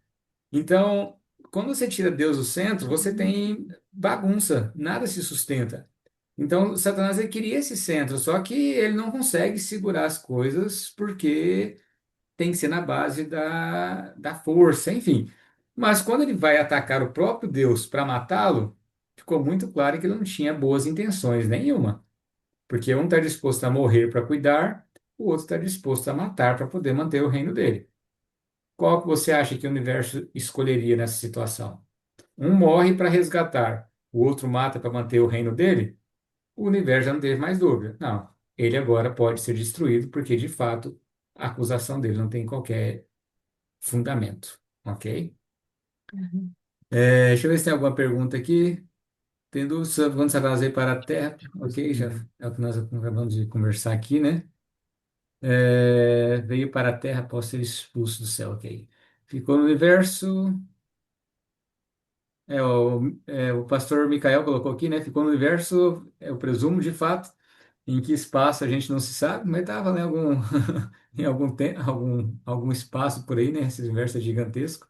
Então, quando você tira Deus do centro, você tem bagunça, nada se sustenta. Então, Satanás ele queria esse centro, só que ele não consegue segurar as coisas porque tem que ser na base da força, enfim. Mas quando ele vai atacar o próprio Deus para matá-lo, ficou muito claro que ele não tinha boas intenções nenhuma. Porque um está disposto a morrer para cuidar, o outro está disposto a matar para poder manter o reino dele. Qual que você acha que o universo escolheria nessa situação? Um morre para resgatar, o outro mata para manter o reino dele? O universo já não teve mais dúvida. Não, ele agora pode ser destruído porque, de fato, a acusação dele não tem qualquer fundamento, ok? uhum. Deixa eu ver se tem alguma pergunta aqui. Tendo quando Satanás veio para a Terra, ok? Já é o que nós acabamos de conversar aqui, né? Veio para a Terra após ser expulso do céu, ok? Ficou no universo. O pastor Micael colocou aqui, né? Ficou no universo, eu presumo de fato, em que espaço a gente não se sabe, mas estava em algum, em algum espaço por aí, né? Esse universo é gigantesco.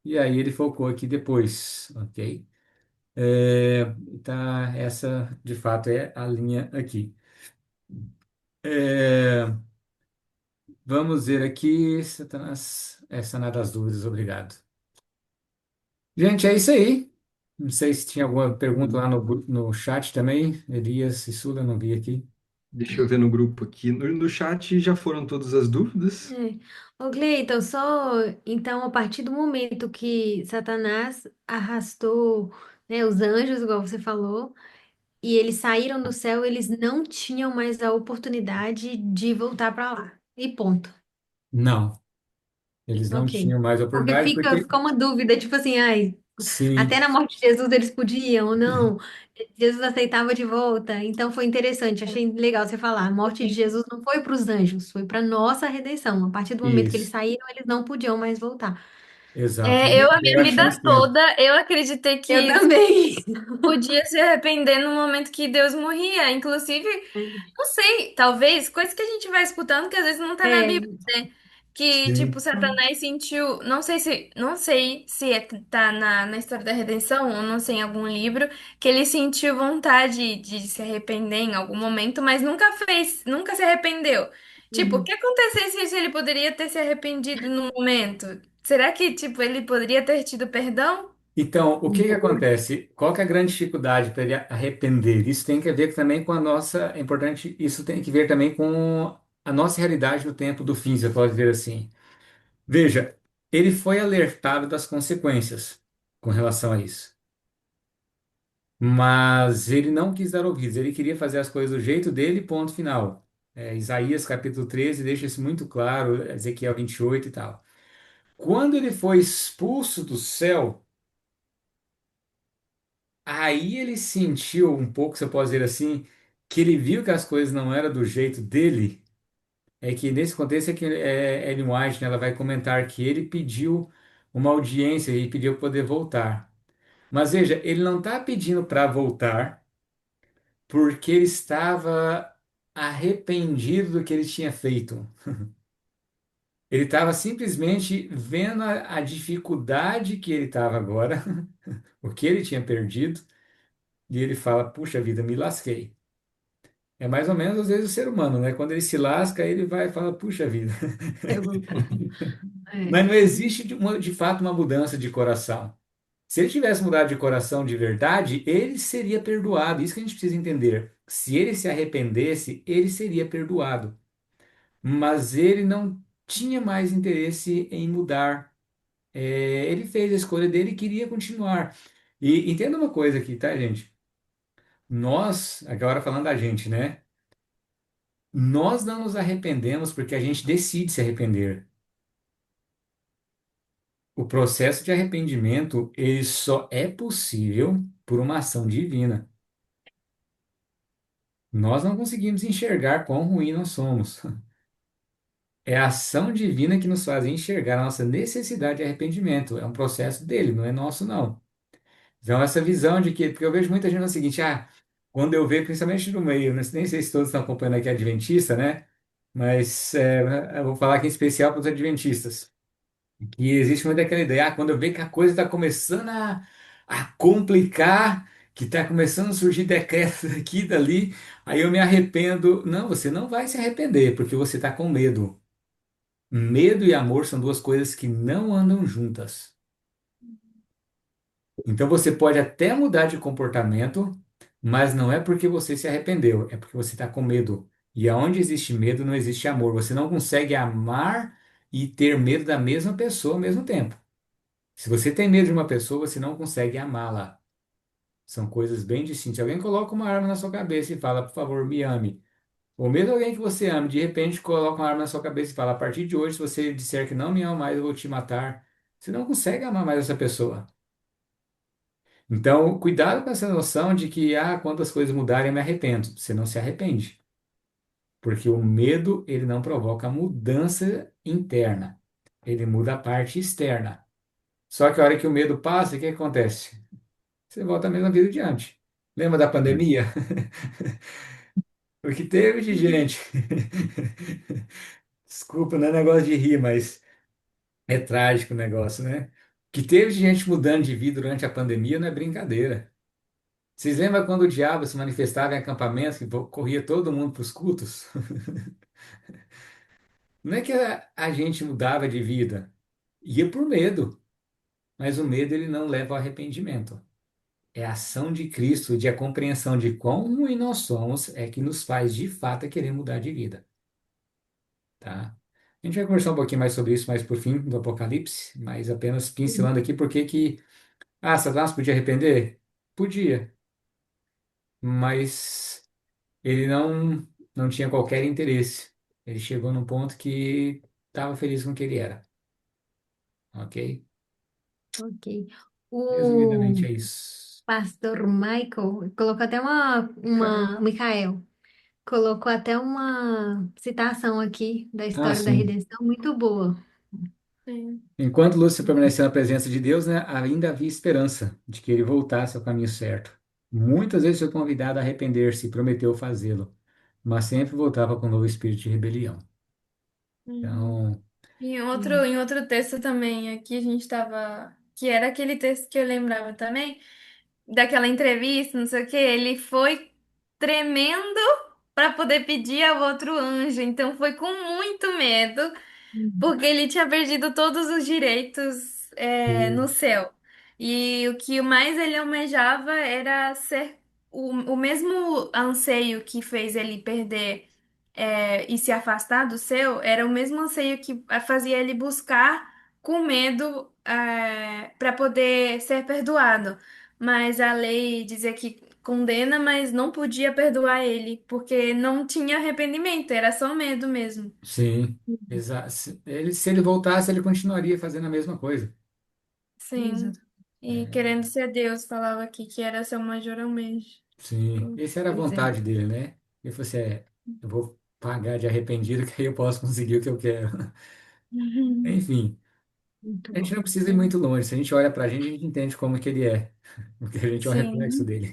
E aí ele focou aqui depois, ok? É, tá, essa de fato é a linha aqui. É, vamos ver aqui, Satanás, essa nada das dúvidas, obrigado. Gente, é isso aí. Não sei se tinha alguma pergunta lá no chat também. Elias e Sula, não vi aqui. Deixa eu ver no grupo aqui. No chat já foram todas as dúvidas? É. Ô, Cleiton, então, a partir do momento que Satanás arrastou, né, os anjos, igual você falou, e eles saíram do céu, eles não tinham mais a oportunidade de voltar para lá. E ponto. Não, eles não Ok. tinham mais Porque oportunidade porque, fica uma dúvida, tipo assim, ai, até sim, na morte de Jesus eles podiam ou não. Jesus aceitava de volta. Então foi interessante, achei legal você falar. A morte de Jesus não foi para os anjos, foi para nossa redenção. A partir do momento que eles isso, saíram, eles não podiam mais voltar. exato. É, eu a minha Deram a chance vida dele. toda, eu acreditei Eu que também. podia se arrepender no momento que Deus morria. Inclusive, não sei, talvez, coisa que a gente vai escutando que às vezes não tá na É. Bíblia, né? Que, tipo, Sim. Satanás sentiu, não sei se tá na história da redenção, ou não sei em algum livro, que ele sentiu vontade de se arrepender em algum momento, mas nunca fez, nunca se arrependeu. Tipo, o que Uhum. acontecesse se ele poderia ter se arrependido no momento? Será que, tipo, ele poderia ter tido perdão? Então, o que que acontece? Qual que é a grande dificuldade para ele arrepender? Isso tem que ver também com a nossa, é importante, isso tem que ver também com a nossa realidade no tempo do fim, você pode ver assim. Veja, ele foi alertado das consequências. com relação a isso. Mas ele não quis dar ouvidos, ele queria fazer as coisas do jeito dele, ponto final. Isaías capítulo 13 deixa isso muito claro, Ezequiel 28 e tal. Quando ele foi expulso do céu, aí ele sentiu um pouco, se eu posso dizer assim, que ele viu que as coisas não eram do jeito dele. É que nesse contexto é que Ellen White, né, ela vai comentar que ele pediu uma audiência e pediu para poder voltar. Mas veja, ele não está pedindo para voltar porque ele estava arrependido do que ele tinha feito. Ele estava simplesmente vendo a dificuldade que ele estava agora, o que ele tinha perdido, e ele fala: Puxa vida, me lasquei. É mais ou menos às vezes o ser humano, né? Quando ele se lasca, ele vai e fala: Puxa vida. É voltar. Mas É. não existe de fato uma mudança de coração. Se ele tivesse mudado de coração de verdade, ele seria perdoado. Isso que a gente precisa entender. Se ele se arrependesse, ele seria perdoado. Mas ele não tinha mais interesse em mudar. Ele fez a escolha dele e queria continuar. E entenda uma coisa aqui, tá, gente? Nós, agora falando da gente, né? Nós não nos arrependemos porque a gente decide se arrepender. O processo de arrependimento, ele só é possível por uma ação divina. Nós não conseguimos enxergar quão ruim nós somos. É a ação divina que nos faz enxergar a nossa necessidade de arrependimento. É um processo dele, não é nosso, não. Então, essa visão de que, porque eu vejo muita gente no seguinte, quando eu vejo, principalmente no meio, nem sei se todos estão acompanhando aqui Adventista, né? Mas eu vou falar aqui em especial para os Adventistas. E existe muito aquela ideia, quando eu vejo que a coisa está começando a complicar, que está começando a surgir decretos daqui e dali, aí eu me arrependo. Não, você não vai se arrepender, porque você está com medo. Medo e amor são duas coisas que não andam juntas. Então você pode até mudar de comportamento, mas não é porque você se arrependeu, é porque você está com medo. E aonde existe medo, não existe amor. Você não consegue amar e ter medo da mesma pessoa ao mesmo tempo. Se você tem medo de uma pessoa, você não consegue amá-la. São coisas bem distintas. Se alguém coloca uma arma na sua cabeça e fala, por favor, me ame. Ou mesmo alguém que você ame, de repente coloca uma arma na sua cabeça e fala, a partir de hoje, se você disser que não me ama mais, eu vou te matar. Você não consegue amar mais essa pessoa. Então, cuidado com essa noção de que, quando as coisas mudarem, eu me arrependo. Você não se arrepende. Porque o medo, ele não provoca mudança interna. Ele muda a parte externa. Só que a hora que o medo passa, o que acontece? Você volta a mesma vida adiante. Lembra da pandemia? O que teve de gente. Desculpa, não é negócio de rir, mas é trágico o negócio, né? O que teve de gente mudando de vida durante a pandemia não é brincadeira. Vocês lembram quando o diabo se manifestava em acampamentos que corria todo mundo para os cultos? Não é que a gente mudava de vida, ia por medo, mas o medo ele não leva ao arrependimento. É a ação de Cristo, de a compreensão de quão ruim nós somos, é que nos faz de fato querer mudar de vida, tá? A gente vai conversar um pouquinho mais sobre isso mais por fim do Apocalipse, mas apenas pincelando aqui porque que, Satanás podia arrepender? Podia, mas ele não tinha qualquer interesse. Ele chegou num ponto que estava feliz com o que ele era, ok? Ok. O Resumidamente é isso. pastor Michael colocou até Michael colocou até uma citação aqui da Ah, história da sim. redenção muito boa. Sim. Enquanto Lúcio permaneceu na presença de Deus, né, ainda havia esperança de que ele voltasse ao caminho certo. Muitas vezes foi convidado a arrepender-se e prometeu fazê-lo, mas sempre voltava com um novo espírito de rebelião. Uhum. Então, Em outro texto também, aqui a gente estava. Que era aquele texto que eu lembrava também, daquela entrevista, não sei o quê, ele foi tremendo para poder pedir ao outro anjo. Então foi com muito medo, Uhum. porque ele tinha perdido todos os direitos no sim, céu. E o que mais ele almejava era ser o mesmo anseio que fez ele perder e se afastar do céu, era o mesmo anseio que fazia ele buscar. com medo, para poder ser perdoado. Mas a lei dizia que condena, mas não podia perdoar ele, porque não tinha arrependimento, era só medo mesmo. Sim, exato. Se ele voltasse, ele continuaria fazendo a mesma coisa. Sim. Exato. E É, querendo ser Deus, falava aqui que era seu majoralmente. sim, essa era a Pois é. vontade dele, né? Ele falou assim, eu vou pagar de arrependido que aí eu posso conseguir o que eu quero. Enfim, Muito a gente bom. não precisa ir muito longe. Se a gente olha pra gente, a gente entende como que ele é. Porque a gente é o reflexo Sim. dele.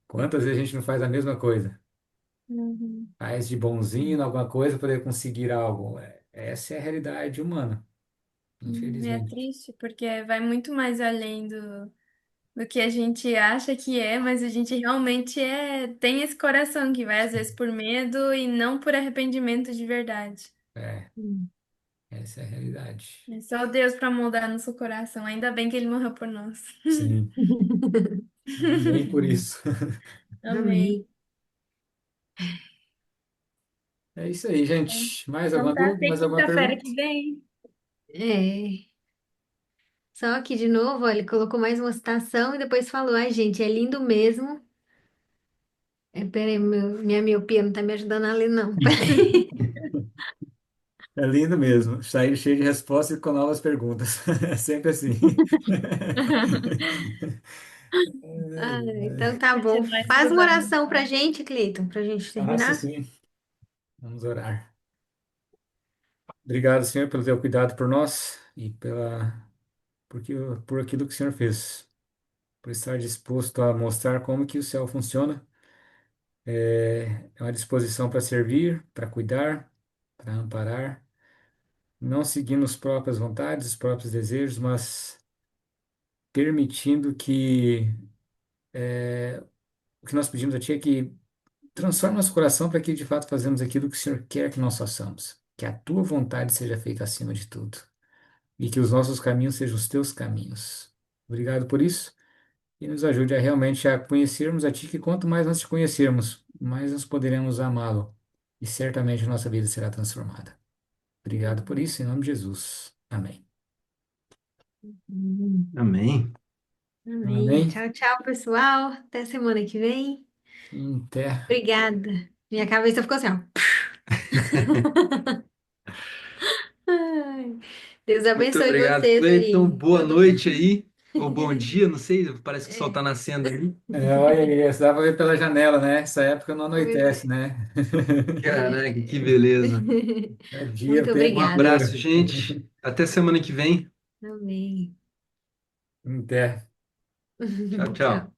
Quantas vezes a gente não faz a mesma coisa? Uhum. Faz de bonzinho em alguma coisa para poder conseguir algo. Essa é a realidade humana, É infelizmente. triste, porque vai muito mais além do que a gente acha que é, mas a gente realmente tem esse coração que vai às vezes por medo e não por arrependimento de verdade. É, Hum. essa é a realidade. É só Deus para moldar nosso coração. Ainda bem que ele morreu por nós. Sim, amém por isso. Amém. Amém. É isso aí, gente. Mais Então alguma tá, dúvida? até Mais alguma quinta-feira pergunta? que vem. É. Só aqui de novo, ó, ele colocou mais uma citação e depois falou: ai, gente, é lindo mesmo. Peraí, minha miopia não tá me ajudando a ler, não. É lindo mesmo. Sair cheio de respostas e com novas perguntas. É sempre assim. Ah, Ai, então ai. tá bom. Continuar Faz uma estudando. oração pra gente, Cleiton, pra gente Faço terminar. sim. Vamos orar. Obrigado, Senhor, pelo teu cuidado por nós e porque, por aquilo que o Senhor fez. Por estar disposto a mostrar como que o céu funciona. É uma disposição para servir, para cuidar, para amparar, não seguindo as próprias vontades, os próprios desejos, mas permitindo que o que nós pedimos a Ti é que transforme nosso coração para que de fato fazemos aquilo que o Senhor quer que nós façamos. Que a Tua vontade seja feita acima de tudo e que os nossos caminhos sejam os Teus caminhos. Obrigado por isso. E nos ajude a realmente a conhecermos a Ti, que quanto mais nós Te conhecermos, mais nós poderemos amá-lo. E certamente a nossa vida será transformada. Obrigado por isso, em nome de Jesus. Amém. Hum. Amém. Amém. Amém. Tchau, tchau, pessoal. Até semana que vem. Até. Obrigada. Minha cabeça ficou assim, ó. Ai, Deus Muito abençoe obrigado, vocês Cleiton. aí. Boa Todo noite mundo. aí. Ou bom dia, não sei. Parece que o sol É, tá nascendo aí. Olha isso, dá para ver pela janela, né? Essa época não pois anoitece, é. né? Caraca, que É. beleza. É dia o Muito tempo Um obrigada. abraço, inteiro. gente. Até semana que vem. Amém. Tchau, Tchau. tchau.